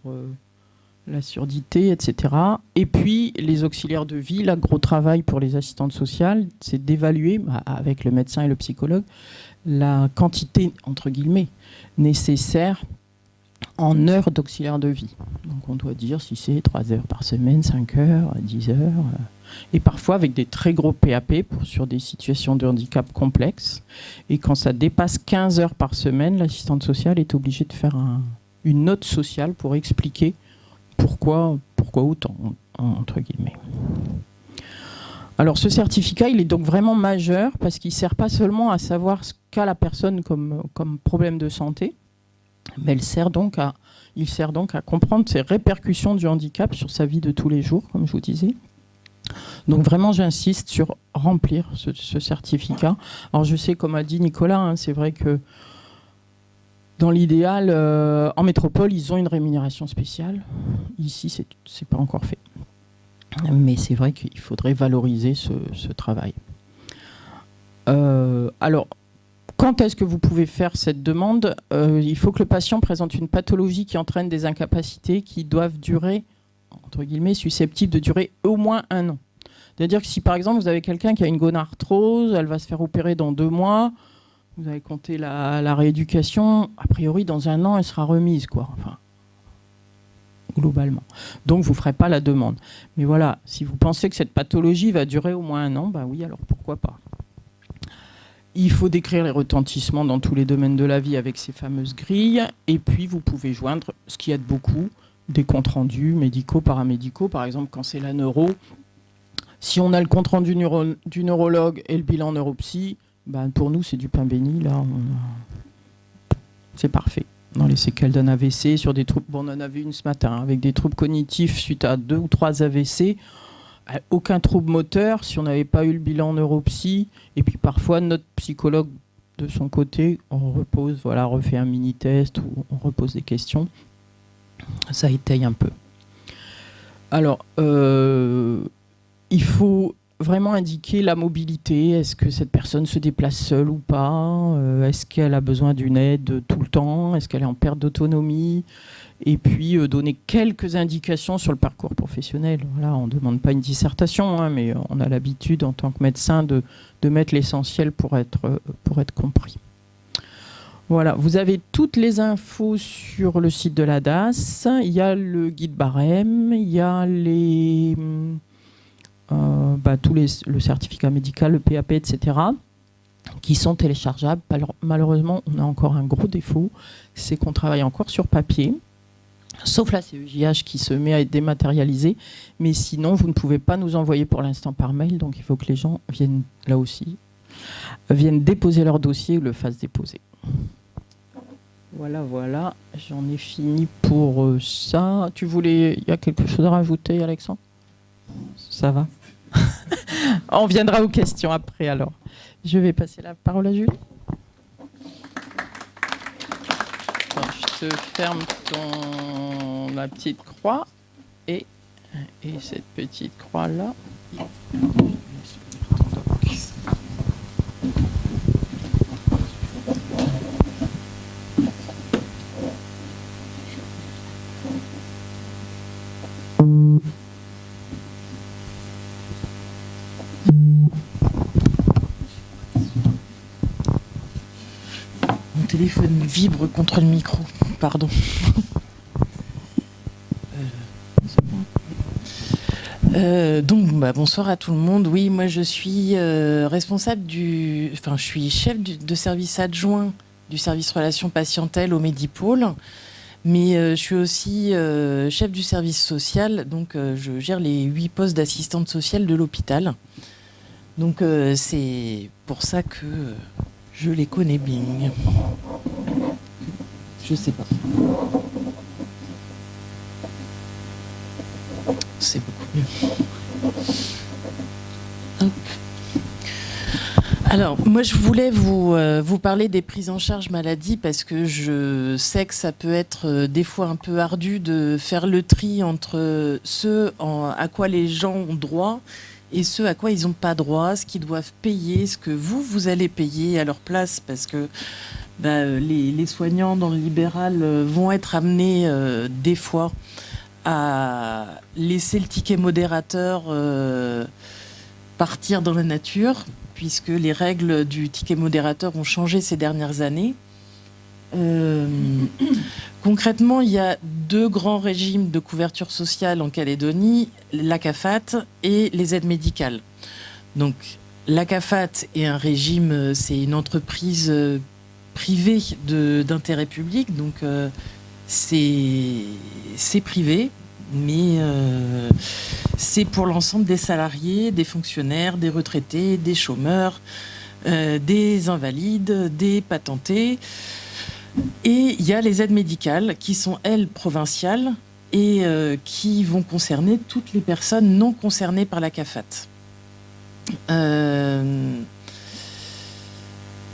B: la surdité, etc. Et puis les auxiliaires de vie, là, gros travail pour les assistantes sociales, c'est d'évaluer, avec le médecin et le psychologue, la quantité, entre guillemets, nécessaire en heures d'auxiliaire de vie. Donc on doit dire si c'est 3 heures par semaine, 5 heures, 10 heures, et parfois avec des très gros PAP sur des situations de handicap complexes. Et quand ça dépasse 15 heures par semaine, l'assistante sociale est obligée de faire une note sociale pour expliquer pourquoi autant, entre guillemets. Alors ce certificat, il est donc vraiment majeur parce qu'il ne sert pas seulement à savoir ce qu'a la personne comme problème de santé, mais il sert donc à comprendre ses répercussions du handicap sur sa vie de tous les jours, comme je vous disais. Donc vraiment, j'insiste sur remplir ce certificat. Alors je sais, comme a dit Nicolas, c'est vrai que dans l'idéal, en métropole, ils ont une rémunération spéciale. Ici, c'est pas encore fait. Mais c'est vrai qu'il faudrait valoriser ce travail. Alors, quand est-ce que vous pouvez faire cette demande ? Il faut que le patient présente une pathologie qui entraîne des incapacités qui doivent durer, entre guillemets, susceptibles de durer au moins 1 an. C'est-à-dire que si, par exemple, vous avez quelqu'un qui a une gonarthrose, elle va se faire opérer dans 2 mois, vous avez compté la rééducation, a priori, dans 1 an, elle sera remise, quoi. Enfin, globalement. Donc, vous ne ferez pas la demande. Mais voilà, si vous pensez que cette pathologie va durer au moins 1 an, ben oui, alors pourquoi pas ? Il faut décrire les retentissements dans tous les domaines de la vie avec ces fameuses grilles. Et puis, vous pouvez joindre, ce qui aide beaucoup, des comptes rendus médicaux, paramédicaux. Par exemple, quand c'est la neuro, si on a le compte rendu du neurologue et le bilan neuropsy, ben pour nous, c'est du pain béni. Là, c'est parfait. Dans les séquelles d'un AVC, sur des troubles, bon, on en a vu une ce matin, avec des troubles cognitifs suite à 2 ou 3 AVC, aucun trouble moteur si on n'avait pas eu le bilan neuropsy. Et puis parfois, notre psychologue, de son côté, on repose, voilà, refait un mini-test ou on repose des questions. Ça étaye un peu. Alors, il faut vraiment indiquer la mobilité. Est-ce que cette personne se déplace seule ou pas ? Est-ce qu'elle a besoin d'une aide tout le temps ? Est-ce qu'elle est en perte d'autonomie ? Et puis donner quelques indications sur le parcours professionnel. Voilà, on ne demande pas une dissertation, mais on a l'habitude en tant que médecin de mettre l'essentiel pour être compris. Voilà, vous avez toutes les infos sur le site de la DAS. Il y a le guide barème, il y a le certificat médical, le PAP, etc., qui sont téléchargeables. Alors, malheureusement, on a encore un gros défaut, c'est qu'on travaille encore sur papier. Sauf la CEJH qui se met à être dématérialisée. Mais sinon, vous ne pouvez pas nous envoyer pour l'instant par mail. Donc, il faut que les gens viennent, là aussi, viennent déposer leur dossier ou le fassent déposer. Voilà. J'en ai fini pour ça. Il y a quelque chose à rajouter, Alexandre ? Ça va ? On viendra aux questions après, alors. Je vais passer la parole à Julie. Je te ferme la petite croix et cette petite croix là. Mon téléphone vibre contre le micro. Pardon. C'est bon.
C: Bonsoir à tout le monde. Oui, moi je suis responsable je suis chef de service adjoint du service relations patientèle au Medipôle, mais je suis aussi chef du service social, donc je gère les 8 postes d'assistante sociale de l'hôpital. Donc c'est pour ça que je les connais bien. Je sais pas. C'est beaucoup mieux. Hop. Alors, moi, je voulais vous parler des prises en charge maladie parce que je sais que ça peut être des fois un peu ardu de faire le tri entre à quoi les gens ont droit et ceux à quoi ils n'ont pas droit, ce qu'ils doivent payer, ce que vous allez payer à leur place, parce que les soignants dans le libéral vont être amenés des fois à laisser le ticket modérateur partir dans la nature, puisque les règles du ticket modérateur ont changé ces dernières années. Concrètement, il y a 2 grands régimes de couverture sociale en Calédonie, la CAFAT et les aides médicales. Donc, la CAFAT est un régime, c'est une entreprise privée d'intérêt public, donc c'est privé, mais c'est pour l'ensemble des salariés, des fonctionnaires, des retraités, des chômeurs, des invalides, des patentés. Et il y a les aides médicales qui sont, elles, provinciales et qui vont concerner toutes les personnes non concernées par la CAFAT.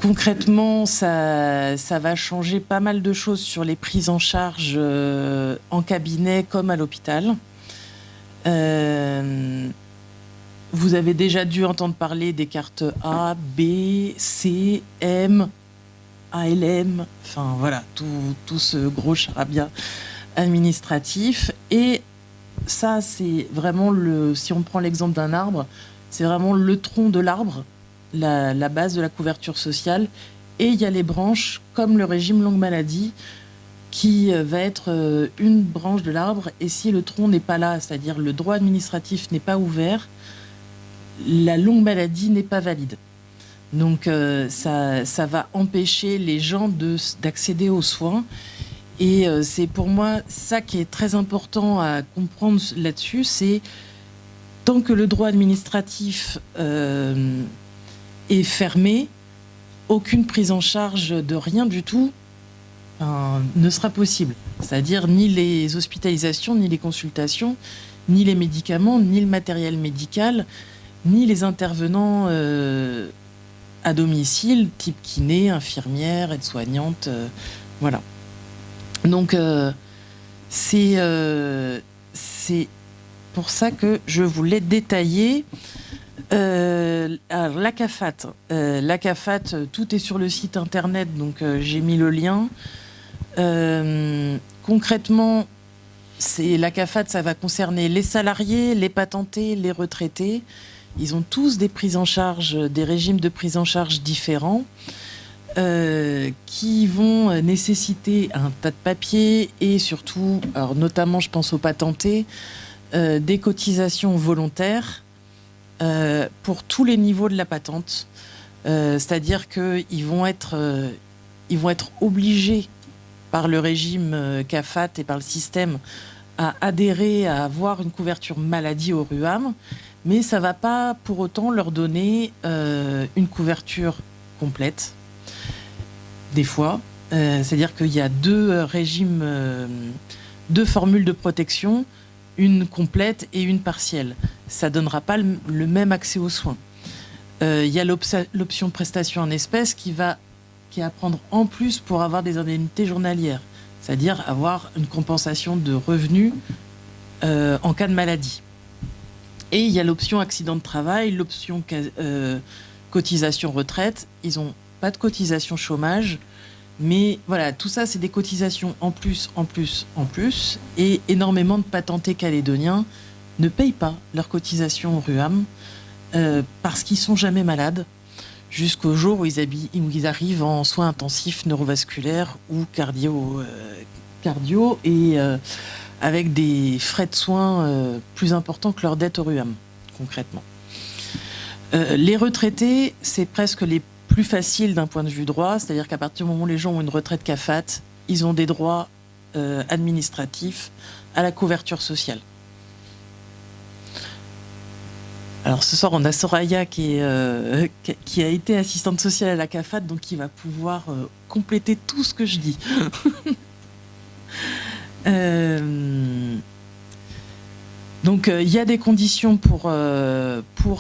C: Concrètement, ça va changer pas mal de choses sur les prises en charge en cabinet comme à l'hôpital. Vous avez déjà dû entendre parler des cartes A, B, C, M, ALM, enfin voilà, tout ce gros charabia administratif. Et ça, c'est vraiment si on prend l'exemple d'un arbre, c'est vraiment le tronc de l'arbre, la base de la couverture sociale. Et il y a les branches, comme le régime longue maladie, qui va être une branche de l'arbre. Et si le tronc n'est pas là, c'est-à-dire le droit administratif n'est pas ouvert, la longue maladie n'est pas valide. Donc ça va empêcher les gens d'accéder aux soins. Et c'est pour moi ça qui est très important à comprendre là-dessus, c'est tant que le droit administratif est fermé, aucune prise en charge de rien du tout ne sera possible. C'est-à-dire ni les hospitalisations, ni les consultations, ni les médicaments, ni le matériel médical, ni les intervenants à domicile, type kiné, infirmière, aide-soignante, voilà. Donc c'est pour ça que je voulais détailler. Alors, la CAFAT, tout est sur le site internet, donc j'ai mis le lien. Concrètement, la CAFAT, ça va concerner les salariés, les patentés, les retraités. Ils ont tous des prises en charge, des régimes de prise en charge différents qui vont nécessiter un tas de papiers et surtout, alors notamment je pense aux patentés, des cotisations volontaires pour tous les niveaux de la patente. C'est-à-dire qu'ils vont être obligés par le régime CAFAT et par le système à adhérer, à avoir une couverture maladie au RUAM, mais ça ne va pas pour autant leur donner une couverture complète. Des fois, c'est-à-dire qu'il y a 2 régimes, 2 formules de protection, une complète et une partielle. Ça ne donnera pas le même accès aux soins. Il y a l'option prestation en espèces qui est à prendre en plus pour avoir des indemnités journalières, c'est-à-dire avoir une compensation de revenus en cas de maladie. Et il y a l'option accident de travail, l'option cotisation retraite. Ils n'ont pas de cotisation chômage, mais voilà, tout ça, c'est des cotisations en plus. Et énormément de patentés calédoniens ne payent pas leur cotisation au RUAM parce qu'ils ne sont jamais malades, jusqu'au jour où ils arrivent en soins intensifs neurovasculaires ou cardio. Et avec des frais de soins plus importants que leur dette au RUAM, concrètement. Les retraités, c'est presque les plus faciles d'un point de vue droit, c'est-à-dire qu'à partir du moment où les gens ont une retraite CAFAT, ils ont des droits administratifs à la couverture sociale. Alors ce soir, on a Soraya qui a été assistante sociale à la CAFAT, donc qui va pouvoir compléter tout ce que je dis. Donc il y a des conditions pour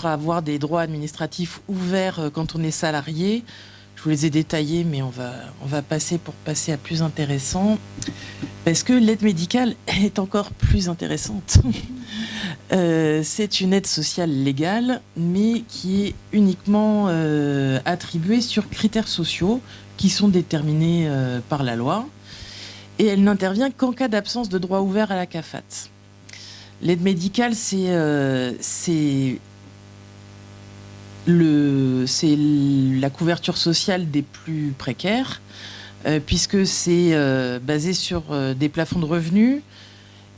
C: avoir des droits administratifs ouverts quand on est salarié. Je vous les ai détaillés, mais on va passer à plus intéressant. Parce que l'aide médicale est encore plus intéressante. C'est une aide sociale légale, mais qui est uniquement attribuée sur critères sociaux qui sont déterminés par la loi. Et elle n'intervient qu'en cas d'absence de droit ouvert à la CAFAT. L'aide médicale, c'est la couverture sociale des plus précaires, puisque c'est basé sur des plafonds de revenus,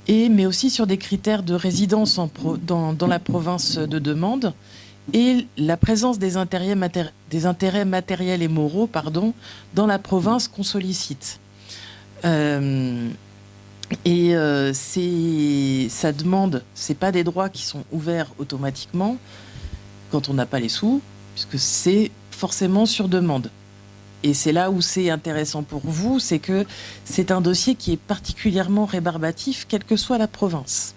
C: mais aussi sur des critères de résidence dans la province de demande, et la présence des intérêts matériels et moraux dans la province qu'on sollicite. Ça demande, c'est pas des droits qui sont ouverts automatiquement quand on n'a pas les sous, puisque c'est forcément sur demande. Et c'est là où c'est intéressant pour vous, c'est que c'est un dossier qui est particulièrement rébarbatif, quelle que soit la province,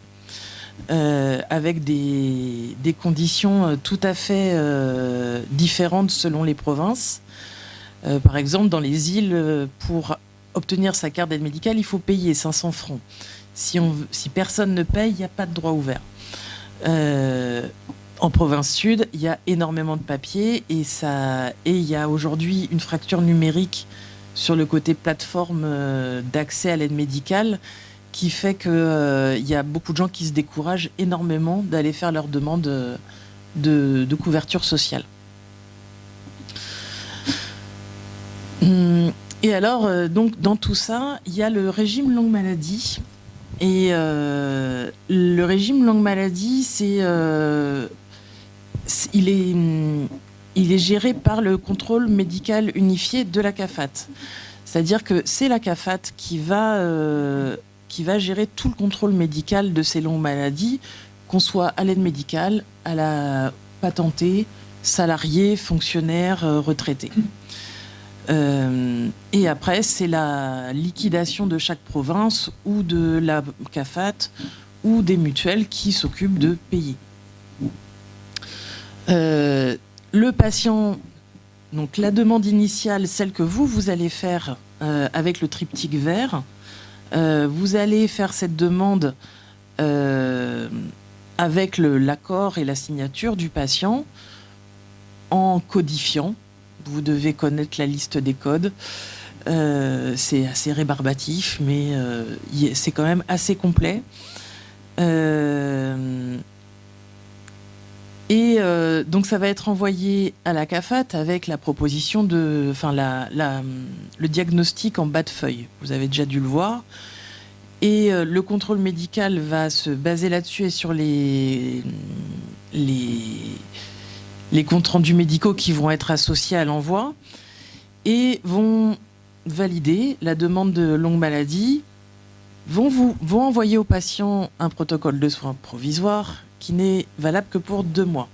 C: avec des conditions tout à fait différentes selon les provinces. Par exemple, dans les îles, pour obtenir sa carte d'aide médicale, il faut payer 500 francs. Si personne ne paye, il n'y a pas de droit ouvert. En province sud, il y a énormément de papiers et il y a aujourd'hui une fracture numérique sur le côté plateforme d'accès à l'aide médicale qui fait qu'il y a beaucoup de gens qui se découragent énormément d'aller faire leur demande de couverture sociale. Et alors, donc, dans tout ça, il y a le régime longue maladie. Et le régime longue maladie, il est géré par le contrôle médical unifié de la CAFAT. C'est-à-dire que c'est la CAFAT qui va gérer tout le contrôle médical de ces longues maladies, qu'on soit à l'aide médicale, à la patentée, salarié, fonctionnaire, retraité. Et après, c'est la liquidation de chaque province ou de la CAFAT ou des mutuelles qui s'occupent de payer. Le patient, donc la demande initiale, celle que vous allez faire avec le triptyque vert, vous allez faire cette demande avec l'accord et la signature du patient en codifiant. Vous devez connaître la liste des codes. C'est assez rébarbatif, mais c'est quand même assez complet. Donc ça va être envoyé à la CAFAT avec la proposition le diagnostic en bas de feuille. Vous avez déjà dû le voir. Et le contrôle médical va se baser là-dessus et sur les comptes rendus médicaux qui vont être associés à l'envoi et vont valider la demande de longue maladie, vont envoyer au patient un protocole de soins provisoire qui n'est valable que pour 2 mois.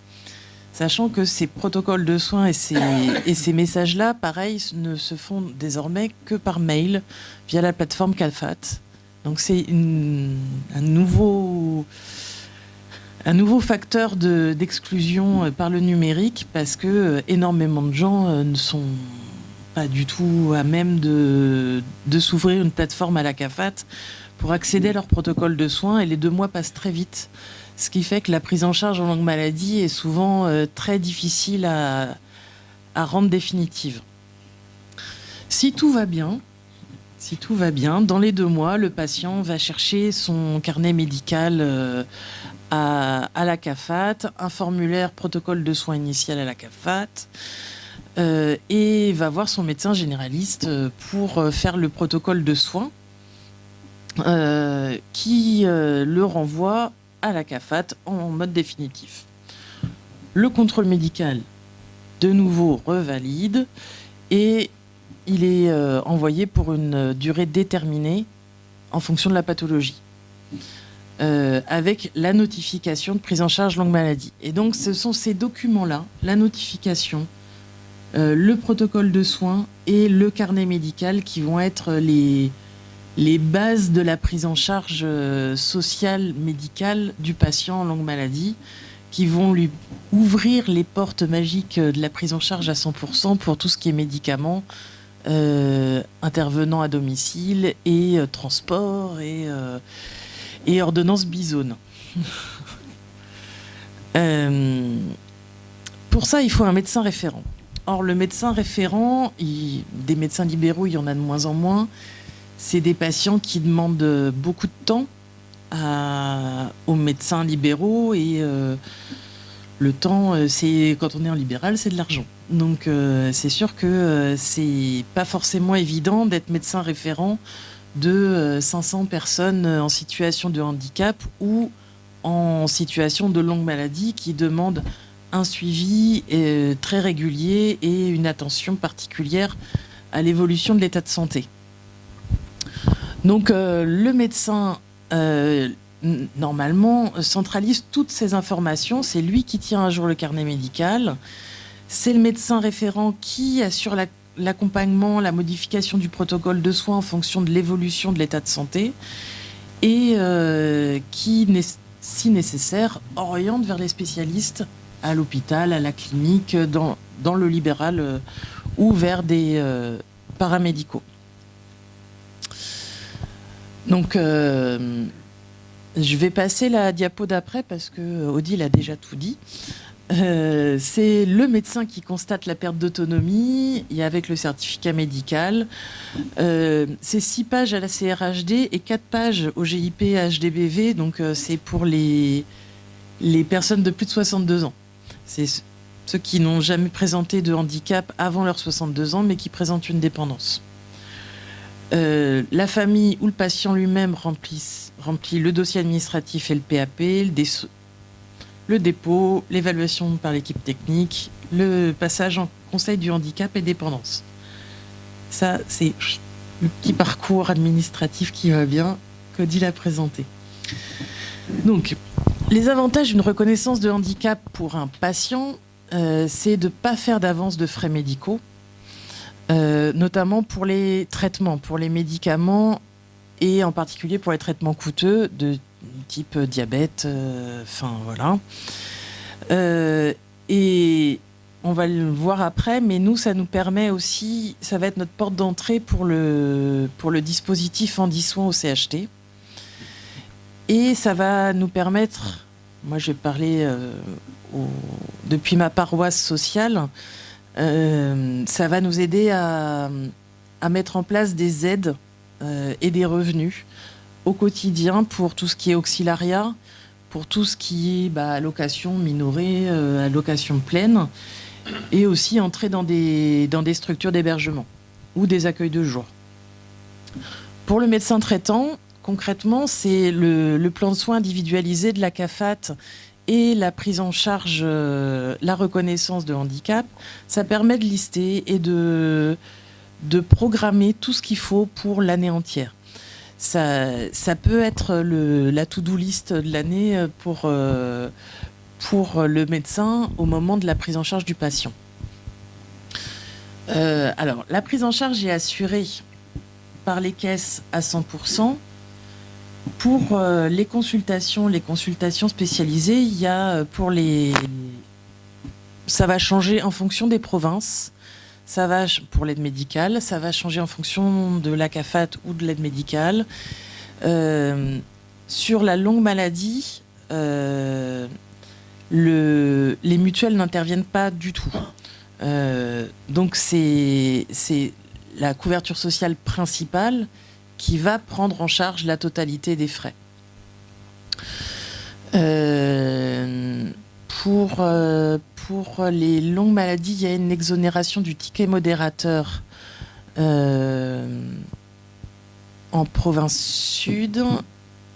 C: Sachant que ces protocoles de soins et ces messages-là, pareil, ne se font désormais que par mail via la plateforme CAFAT. Donc c'est un nouveau facteur d'exclusion par le numérique parce que énormément de gens ne sont pas du tout à même de s'ouvrir une plateforme à la CAFAT pour accéder à leur protocole de soins et les 2 mois passent très vite. Ce qui fait que la prise en charge en longue maladie est souvent très difficile à rendre définitive. Si tout va bien, dans les 2 mois, le patient va chercher son carnet médical à la CAFAT, un formulaire protocole de soins initial à la CAFAT, et va voir son médecin généraliste pour faire le protocole de soins. qui le renvoie à la CAFAT en mode définitif. Le contrôle médical, de nouveau, revalide et il est envoyé pour une durée déterminée en fonction de la pathologie, avec la notification de prise en charge longue maladie. Et donc, ce sont ces documents-là, la notification, le protocole de soins et le carnet médical qui vont être les bases de la prise en charge sociale, médicale du patient en longue maladie, qui vont lui ouvrir les portes magiques de la prise en charge à 100% pour tout ce qui est médicaments, intervenant à domicile et transport et ordonnance bisone. Pour ça, il faut un médecin référent. Or, le médecin référent, des médecins libéraux, il y en a de moins en moins. C'est des patients qui demandent beaucoup de temps aux médecins libéraux et le temps, quand on est en libéral, c'est de l'argent. Donc c'est sûr que c'est pas forcément évident d'être médecin référent de 500 personnes en situation de handicap ou en situation de longue maladie qui demandent un suivi très régulier et une attention particulière à l'évolution de l'état de santé. Donc le médecin normalement centralise toutes ces informations, c'est lui qui tient à jour le carnet médical, c'est le médecin référent qui assure l'accompagnement, la modification du protocole de soins en fonction de l'évolution de l'état de santé et qui, si nécessaire, oriente vers les spécialistes à l'hôpital, à la clinique, dans le libéral ou vers des paramédicaux. Donc, je vais passer la diapo d'après parce que Odile a déjà tout dit. C'est le médecin qui constate la perte d'autonomie et avec le certificat médical. C'est 6 pages à la CRHD et 4 pages au GIP HDBV. Donc, c'est pour les personnes de plus de 62 ans. C'est ceux qui n'ont jamais présenté de handicap avant leurs 62 ans, mais qui présentent une dépendance. La famille ou le patient lui-même remplit le dossier administratif et le PAP, le dépôt, l'évaluation par l'équipe technique, le passage en conseil du handicap et dépendance. Ça, c'est le petit parcours administratif qui va bien, qu'Odile a présenté. Donc, les avantages d'une reconnaissance de handicap pour un patient, c'est de ne pas faire d'avance de frais médicaux, notamment pour les traitements, pour les médicaments et en particulier pour les traitements coûteux de type diabète, voilà. Et on va le voir après, mais nous, ça nous permet aussi, ça va être notre porte d'entrée pour le dispositif Handisoins au CHT. Et ça va nous permettre, moi je vais parler depuis ma paroisse sociale, ça va nous aider à mettre en place des aides et des revenus au quotidien pour tout ce qui est auxiliariat, pour tout ce qui est allocation minorée, allocation pleine, et aussi entrer dans des structures d'hébergement ou des accueils de jour. Pour le médecin traitant, concrètement, c'est le plan de soins individualisé de la CAFAT et la prise en charge, la reconnaissance de handicap. Ça permet de lister et de programmer tout ce qu'il faut pour l'année entière. Ça peut être la to-do list de l'année pour le médecin au moment de la prise en charge du patient. Alors, la prise en charge est assurée par les caisses à 100%. Pour les consultations spécialisées, il y a ça va changer en fonction des provinces. Ça va pour l'aide médicale, ça va changer en fonction de la CAFAT ou de l'aide médicale. Sur la longue maladie, les mutuelles n'interviennent pas du tout. Donc c'est la couverture sociale principale qui va prendre en charge la totalité des frais. Pour les longues maladies, il y a une exonération du ticket modérateur en province sud.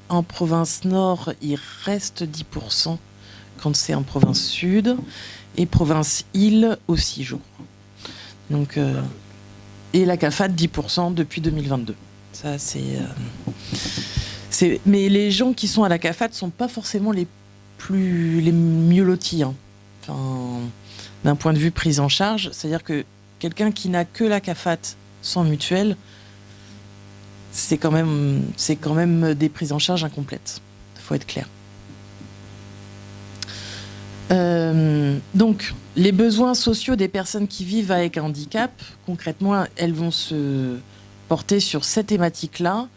C: En province nord, il reste 10% quand c'est en province sud. Et province île aussi, je crois. Donc, et la CAFAT, 10% depuis 2022. Ça, mais les gens qui sont à la CAFAT ne sont pas forcément les mieux lotis. Hein. Enfin, d'un point de vue prise en charge, c'est-à-dire que quelqu'un qui n'a que la CAFAT sans mutuelle, c'est quand même des prises en charge incomplètes. Il faut être clair. Donc, les besoins sociaux des personnes qui vivent avec un handicap, concrètement, elles vont se porter sur cette thématique-là.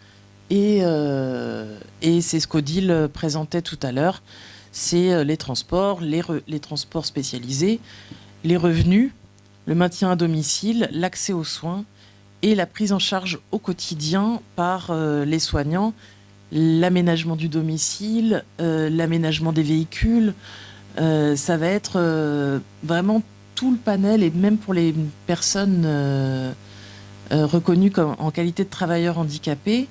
C: Et c'est ce qu'Odile présentait tout à l'heure. C'est les transports, les transports spécialisés, les revenus, le maintien à domicile, l'accès aux soins et la prise en charge au quotidien par les soignants, l'aménagement du domicile, l'aménagement des véhicules. Ça va être vraiment tout le panel, et même pour les personnes reconnues en qualité de travailleurs handicapés,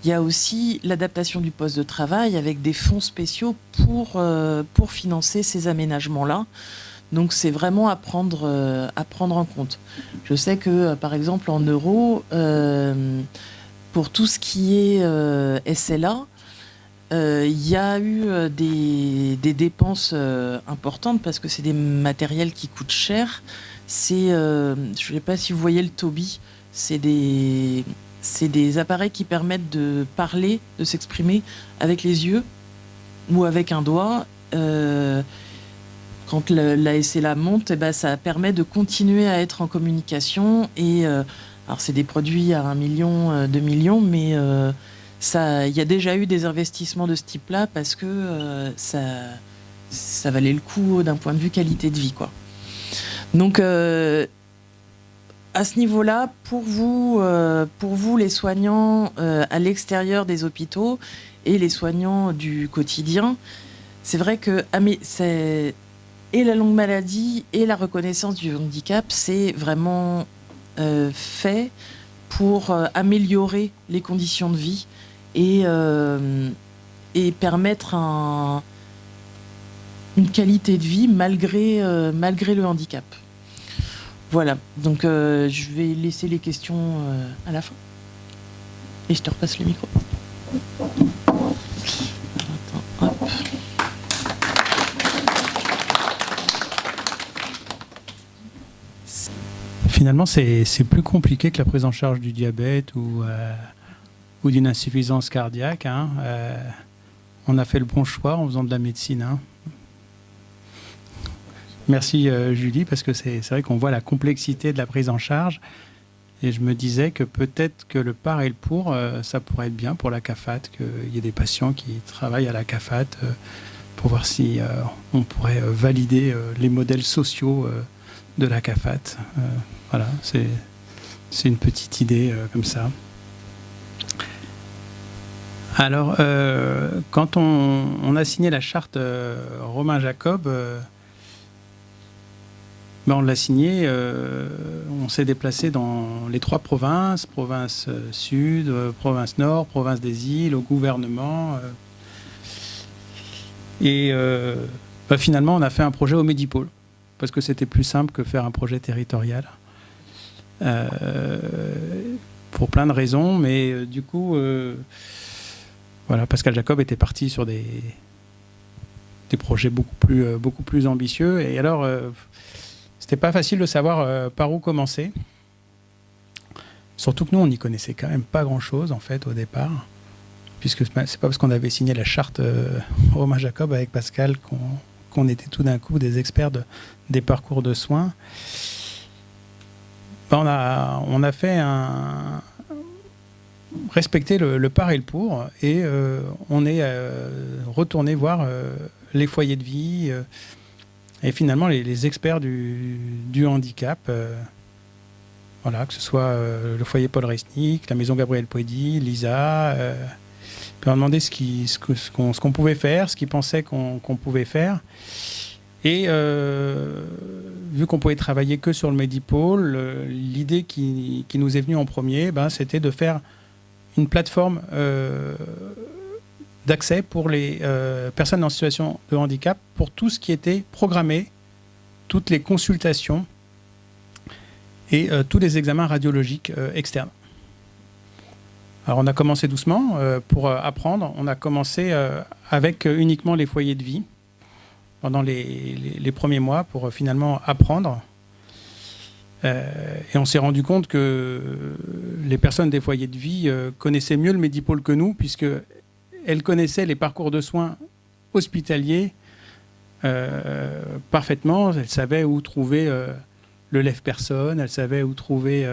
C: il y a aussi l'adaptation du poste de travail avec des fonds spéciaux pour financer ces aménagements-là. Donc c'est vraiment à prendre en compte. Je sais que, par exemple, en euros, pour tout ce qui est SLA, il y a eu des dépenses importantes parce que c'est des matériels qui coûtent cher. Je ne sais pas si vous voyez le Tobii, c'est des appareils qui permettent de parler, de s'exprimer avec les yeux ou avec un doigt. Quand la SLA monte, eh ben, ça permet de continuer à être en communication. Et alors c'est des produits à 1 million, 2 millions, mais il y a déjà eu des investissements de ce type-là parce que ça valait le coup d'un point de vue qualité de vie, quoi. Donc à ce niveau-là, pour vous les soignants à l'extérieur des hôpitaux et les soignants du quotidien, c'est vrai que et la longue maladie et la reconnaissance du handicap, c'est vraiment fait pour améliorer les conditions de vie et permettre une qualité de vie malgré le handicap. Voilà, donc je vais laisser les questions à la fin. Et je te repasse le micro. Attends, hop.
A: Finalement, c'est plus compliqué que la prise en charge du diabète ou d'une insuffisance cardiaque. Hein. On a fait le bon choix en faisant de la médecine. Hein. Merci Julie, parce que c'est vrai qu'on voit la complexité de la prise en charge. Et je me disais que peut-être que le par et le pour, ça pourrait être bien pour la CAFAT, qu'il y ait des patients qui travaillent à la CAFAT pour voir si on pourrait valider les modèles sociaux de la CAFAT. Voilà, c'est une petite idée comme ça. Alors, quand on a signé la charte Romain Jacob, on l'a signé, on s'est déplacé dans les 3 provinces, province sud, province nord, province des îles, au gouvernement. Et finalement, on a fait un projet au Medipôle, parce que c'était plus simple que faire un projet territorial. Pour plein de raisons, mais du coup, voilà, Pascal Jacob était parti sur des projets beaucoup plus ambitieux. Et alors, c'était pas facile de savoir par où commencer. Surtout que nous, on n'y connaissait quand même pas grand-chose, en fait, au départ. Puisque c'est pas parce qu'on avait signé la charte Romain Jacob avec Pascal qu'on était tout d'un coup des experts des parcours de soins. On a fait respecter le par et le pour, et on est retourné voir les foyers de vie et finalement les experts du handicap, voilà, que ce soit le foyer Paul Resnick, la maison Gabriel Pouedy, Lisa, puis on a demandé ce qu'on pouvait faire, ce qu'ils pensaient qu'on pouvait faire. Et vu qu'on pouvait travailler que sur le Medipôle, l'idée qui nous est venue en premier, c'était de faire une plateforme d'accès pour les personnes en situation de handicap pour tout ce qui était programmé, toutes les consultations et tous les examens radiologiques externes. Alors on a commencé doucement pour apprendre. On a commencé avec uniquement les foyers de vie pendant les premiers mois pour finalement apprendre. Et on s'est rendu compte que les personnes des foyers de vie connaissaient mieux le Medipôle que nous, puisqu'elles connaissaient les parcours de soins hospitaliers parfaitement. Elles savaient où trouver le lève-personne, elles savaient où trouver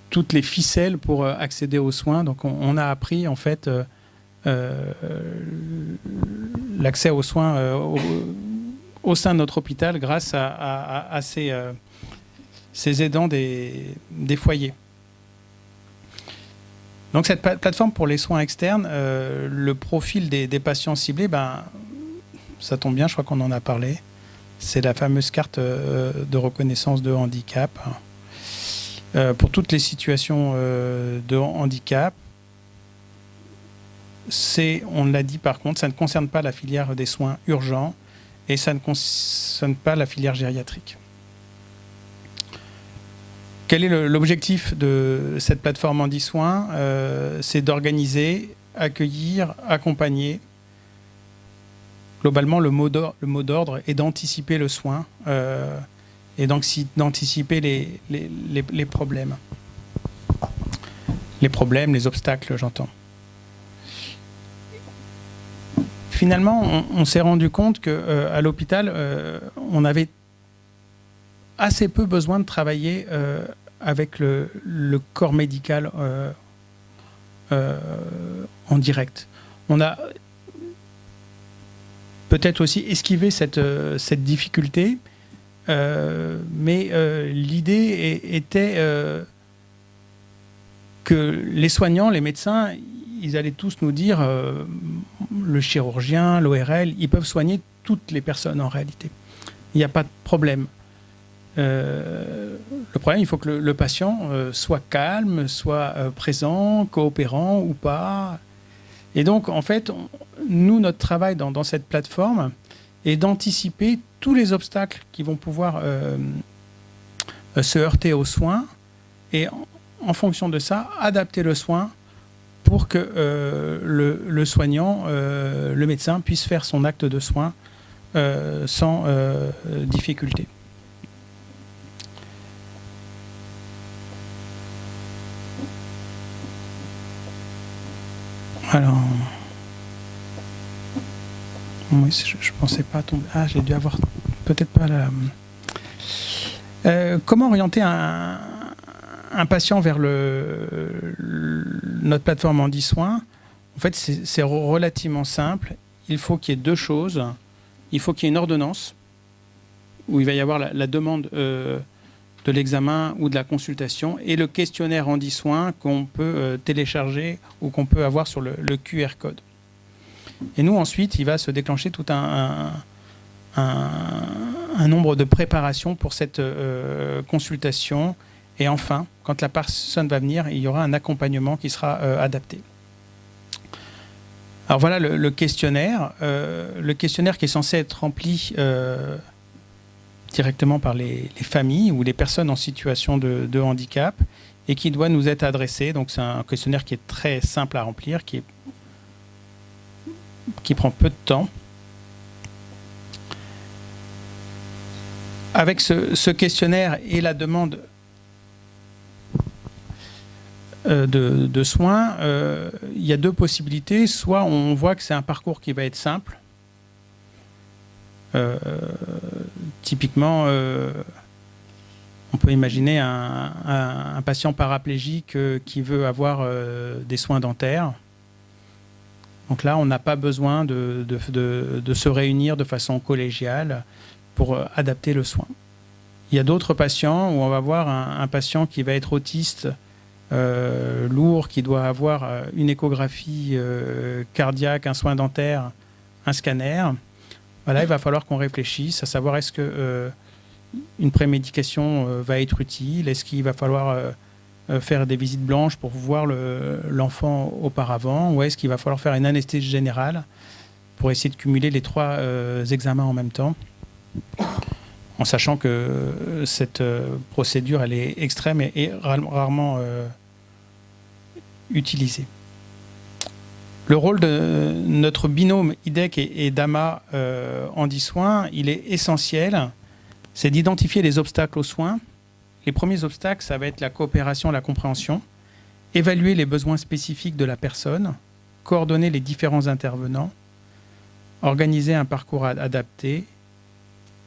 A: toutes les ficelles pour accéder aux soins. Donc on a appris en fait l'accès aux soins au sein de notre hôpital grâce à ces aidants des foyers. Donc cette plateforme pour les soins externes, le profil des patients ciblés, ça tombe bien, je crois qu'on en a parlé. C'est la fameuse carte de reconnaissance de handicap. Pour toutes les situations de handicap, on l'a dit par contre, ça ne concerne pas la filière des soins urgents et ça ne concerne pas la filière gériatrique. Quel est l'objectif de cette plateforme HandiSoins ? C'est d'organiser, accueillir, accompagner. Globalement, le mot d'ordre est d'anticiper le soin et d'anticiper les problèmes. Les problèmes, les obstacles, j'entends. Finalement, on s'est rendu compte qu'à l'hôpital, on avait assez peu besoin de travailler avec le corps médical en direct. On a peut-être aussi esquivé cette difficulté, mais l'idée était que les soignants, les médecins, ils allaient tous nous dire, le chirurgien, l'ORL, ils peuvent soigner toutes les personnes en réalité. Il n'y a pas de problème. Le problème, il faut que le patient soit calme, soit présent, coopérant ou pas. Et donc, en fait, nous, notre travail dans cette plateforme est d'anticiper tous les obstacles qui vont pouvoir se heurter aux soins et, en fonction de ça, adapter le soin pour que le soignant, le médecin, puisse faire son acte de soin sans difficulté. Alors, oui, je pensais pas tomber. Ah, j'ai dû avoir peut-être pas la. Comment orienter un patient vers notre plateforme HandiSoins ? En fait, c'est relativement simple. Il faut qu'il y ait deux choses. Il faut qu'il y ait une ordonnance où il va y avoir la demande de l'examen ou de la consultation et le questionnaire HandiSoins qu'on peut télécharger ou qu'on peut avoir sur le QR code. Et nous, ensuite, il va se déclencher tout un nombre de préparations pour cette consultation. Et enfin, quand la personne va venir, il y aura un accompagnement qui sera adapté. Alors voilà le questionnaire. Le questionnaire qui est censé être rempli directement par les familles ou les personnes en situation de handicap et qui doit nous être adressé. Donc c'est un questionnaire qui est très simple à remplir, qui prend peu de temps. Avec ce questionnaire et la demande de soins, il y a deux possibilités. Soit on voit que c'est un parcours qui va être simple. Typiquement, on peut imaginer un patient paraplégique qui veut avoir des soins dentaires. Donc là, on n'a pas besoin de se réunir de façon collégiale pour adapter le soin. Il y a d'autres patients où on va voir un patient qui va être autiste, lourd, qui doit avoir une échographie cardiaque, un soin dentaire, un scanner. Voilà, il va falloir qu'on réfléchisse à savoir est-ce que une prémédication va être utile, est-ce qu'il va falloir faire des visites blanches pour voir l'enfant auparavant, ou est-ce qu'il va falloir faire une anesthésie générale pour essayer de cumuler les 3 examens en même temps, en sachant que cette procédure elle est extrême et rarement utilisée. Le rôle de notre binôme IDEC et DAMA Handisoins, il est essentiel, c'est d'identifier les obstacles aux soins. Les premiers obstacles, ça va être la coopération, la compréhension, évaluer les besoins spécifiques de la personne, coordonner les différents intervenants, organiser un parcours adapté,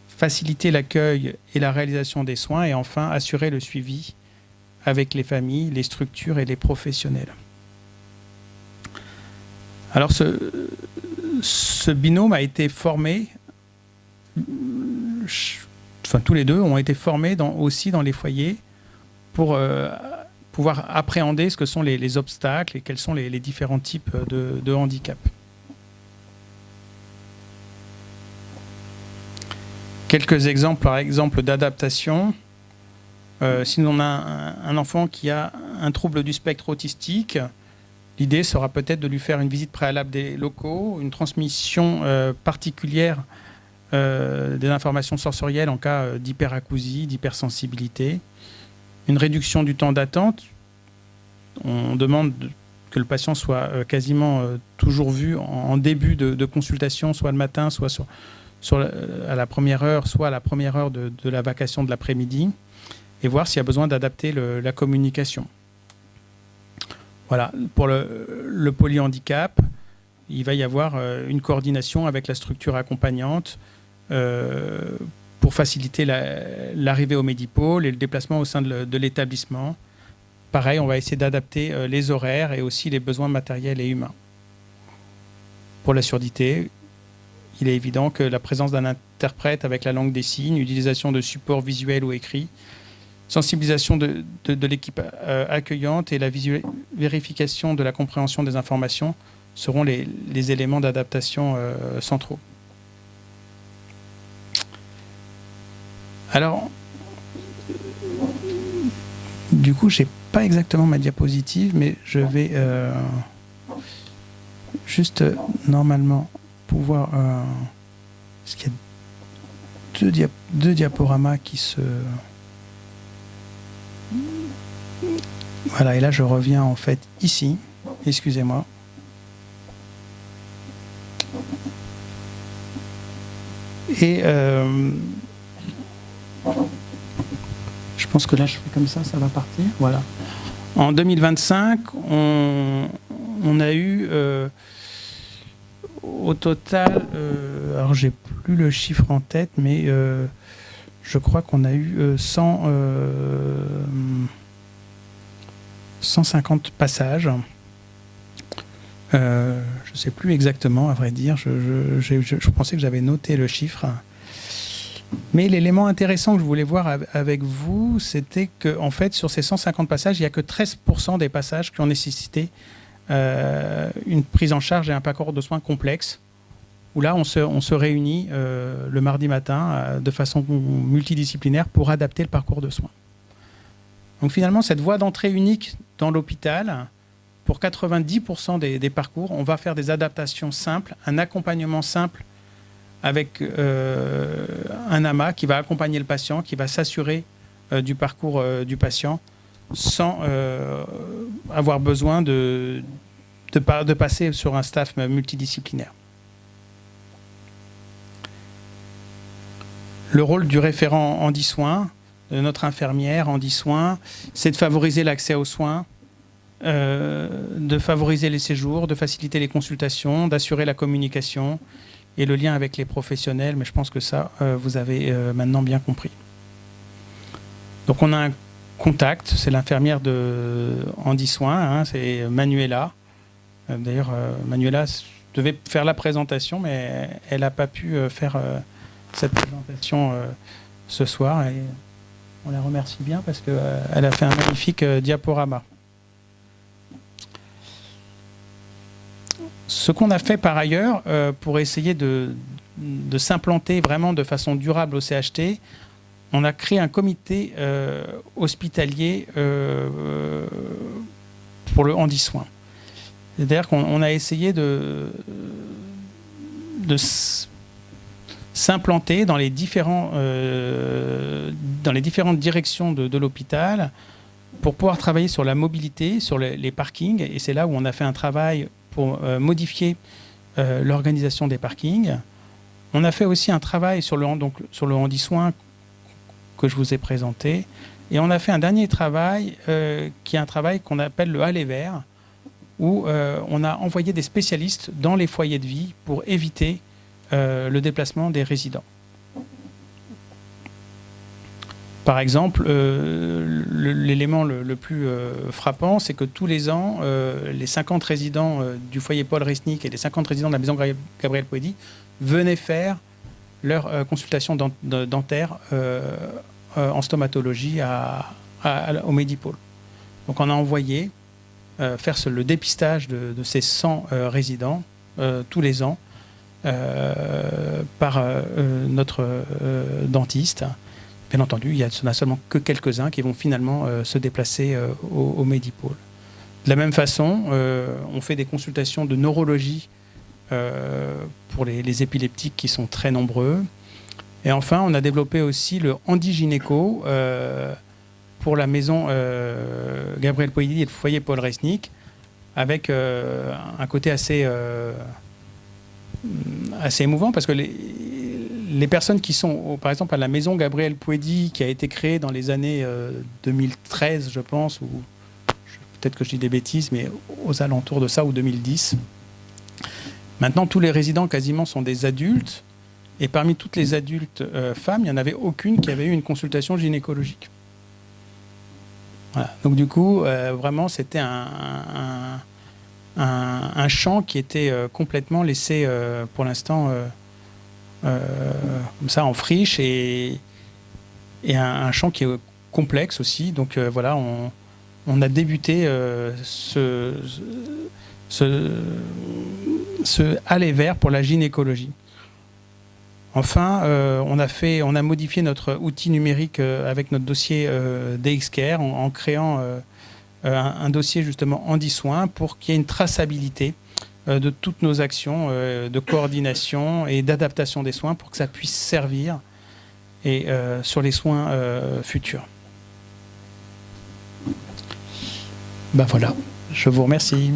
A: faciliter l'accueil et la réalisation des soins et enfin assurer le suivi avec les familles, les structures et les professionnels. Alors ce binôme a été formé, enfin tous les deux ont été formés aussi dans les foyers pour pouvoir appréhender ce que sont les obstacles et quels sont les différents types de handicap. Quelques exemples, par exemple, d'adaptation. Si on a un enfant qui a un trouble du spectre autistique, l'idée sera peut-être de lui faire une visite préalable des locaux, une transmission particulière des informations sensorielles en cas d'hyperacousie, d'hypersensibilité, une réduction du temps d'attente. On demande que le patient soit quasiment toujours vu en début de consultation, soit le matin, soit à la première heure, soit à la première heure de la vacation de l'après-midi, et voir s'il y a besoin d'adapter la communication. Voilà, pour le polyhandicap, il va y avoir une coordination avec la structure accompagnante pour faciliter l'arrivée au Médipôle et le déplacement au sein de l'établissement. Pareil, on va essayer d'adapter les horaires et aussi les besoins matériels et humains. Pour la surdité, il est évident que la présence d'un interprète avec la langue des signes, utilisation de supports visuels ou écrits, sensibilisation de l'équipe accueillante et la vérification de la compréhension des informations seront les éléments d'adaptation centraux. Alors, du coup, je n'ai pas exactement ma diapositive, mais je vais juste normalement pouvoir... parce qu'il y a deux diaporamas qui se... Voilà, et là je reviens en fait ici, excusez-moi. Et je pense que là je fais comme ça va partir. Voilà. En 2025, on a eu au total, alors j'ai plus le chiffre en tête, mais je crois qu'on a eu 150 passages. Je ne sais plus exactement, à vrai dire. Je pensais que j'avais noté le chiffre. Mais l'élément intéressant que je voulais voir avec vous, c'était qu'en fait, sur ces 150 passages, il n'y a que 13% des passages qui ont nécessité une prise en charge et un parcours de soins complexe, où là, on se réunit le mardi matin de façon multidisciplinaire pour adapter le parcours de soins. Donc finalement, cette voie d'entrée unique dans l'hôpital, pour 90% des parcours, on va faire des adaptations simples, un accompagnement simple avec un AMA qui va accompagner le patient, qui va s'assurer du parcours du patient sans avoir besoin de passer sur un staff multidisciplinaire. Le rôle du référent handisoins, de notre infirmière handisoins, c'est de favoriser l'accès aux soins, de favoriser les séjours, de faciliter les consultations, d'assurer la communication et le lien avec les professionnels, mais je pense que ça, vous avez maintenant bien compris. Donc on a un contact, c'est l'infirmière de handisoins, c'est Manuela. D'ailleurs, Manuela devait faire la présentation, mais elle n'a pas pu faire cette présentation ce soir. Et on la remercie bien parce qu'elle a fait un magnifique diaporama. Ce qu'on a fait par ailleurs pour essayer de s'implanter vraiment de façon durable au CHT, on a créé un comité hospitalier pour le handisoin. C'est-à-dire qu'on a essayé de s'implanter dans les différentes directions de l'hôpital pour pouvoir travailler sur la mobilité, sur les parkings. Et c'est là où on a fait un travail pour modifier l'organisation des parkings. On a fait aussi un travail sur le handisoin que je vous ai présenté. Et on a fait un dernier travail qui est un travail qu'on appelle le aller vers, où on a envoyé des spécialistes dans les foyers de vie pour éviter le déplacement des résidents. Par exemple, l'élément le plus frappant, c'est que tous les ans, les 50 résidents du foyer Paul Resnick et les 50 résidents de la maison Gabriel Poëdi venaient faire leur consultation dentaire en stomatologie au Medipôle. Donc on a envoyé faire le dépistage de ces 100 résidents tous les ans par notre dentiste. Bien entendu, il n'y en a seulement que quelques-uns qui vont finalement se déplacer au Medipôle. De la même façon, on fait des consultations de neurologie pour les épileptiques qui sont très nombreux. Et enfin, on a développé aussi le handigynéco pour la maison Gabriel Poëdi et le foyer Paul Resnick, avec un côté assez émouvant, parce que les personnes qui sont, par exemple, à la maison Gabriel Poëdi, qui a été créée dans les années 2013, je pense, ou peut-être que je dis des bêtises, mais aux alentours de ça, ou 2010. Maintenant, tous les résidents quasiment sont des adultes, et parmi toutes les adultes femmes, il n'y en avait aucune qui avait eu une consultation gynécologique. Voilà. Donc du coup, vraiment, c'était un champ qui était complètement laissé, pour l'instant, comme ça, en friche, et un champ qui est complexe aussi. Donc voilà, on a débuté ce aller vers pour la gynécologie. Enfin, on a modifié notre outil numérique avec notre dossier DXCare en créant un dossier justement handisoin pour qu'il y ait une traçabilité de toutes nos actions de coordination et d'adaptation des soins pour que ça puisse servir sur les soins futurs. Ben voilà, je vous remercie.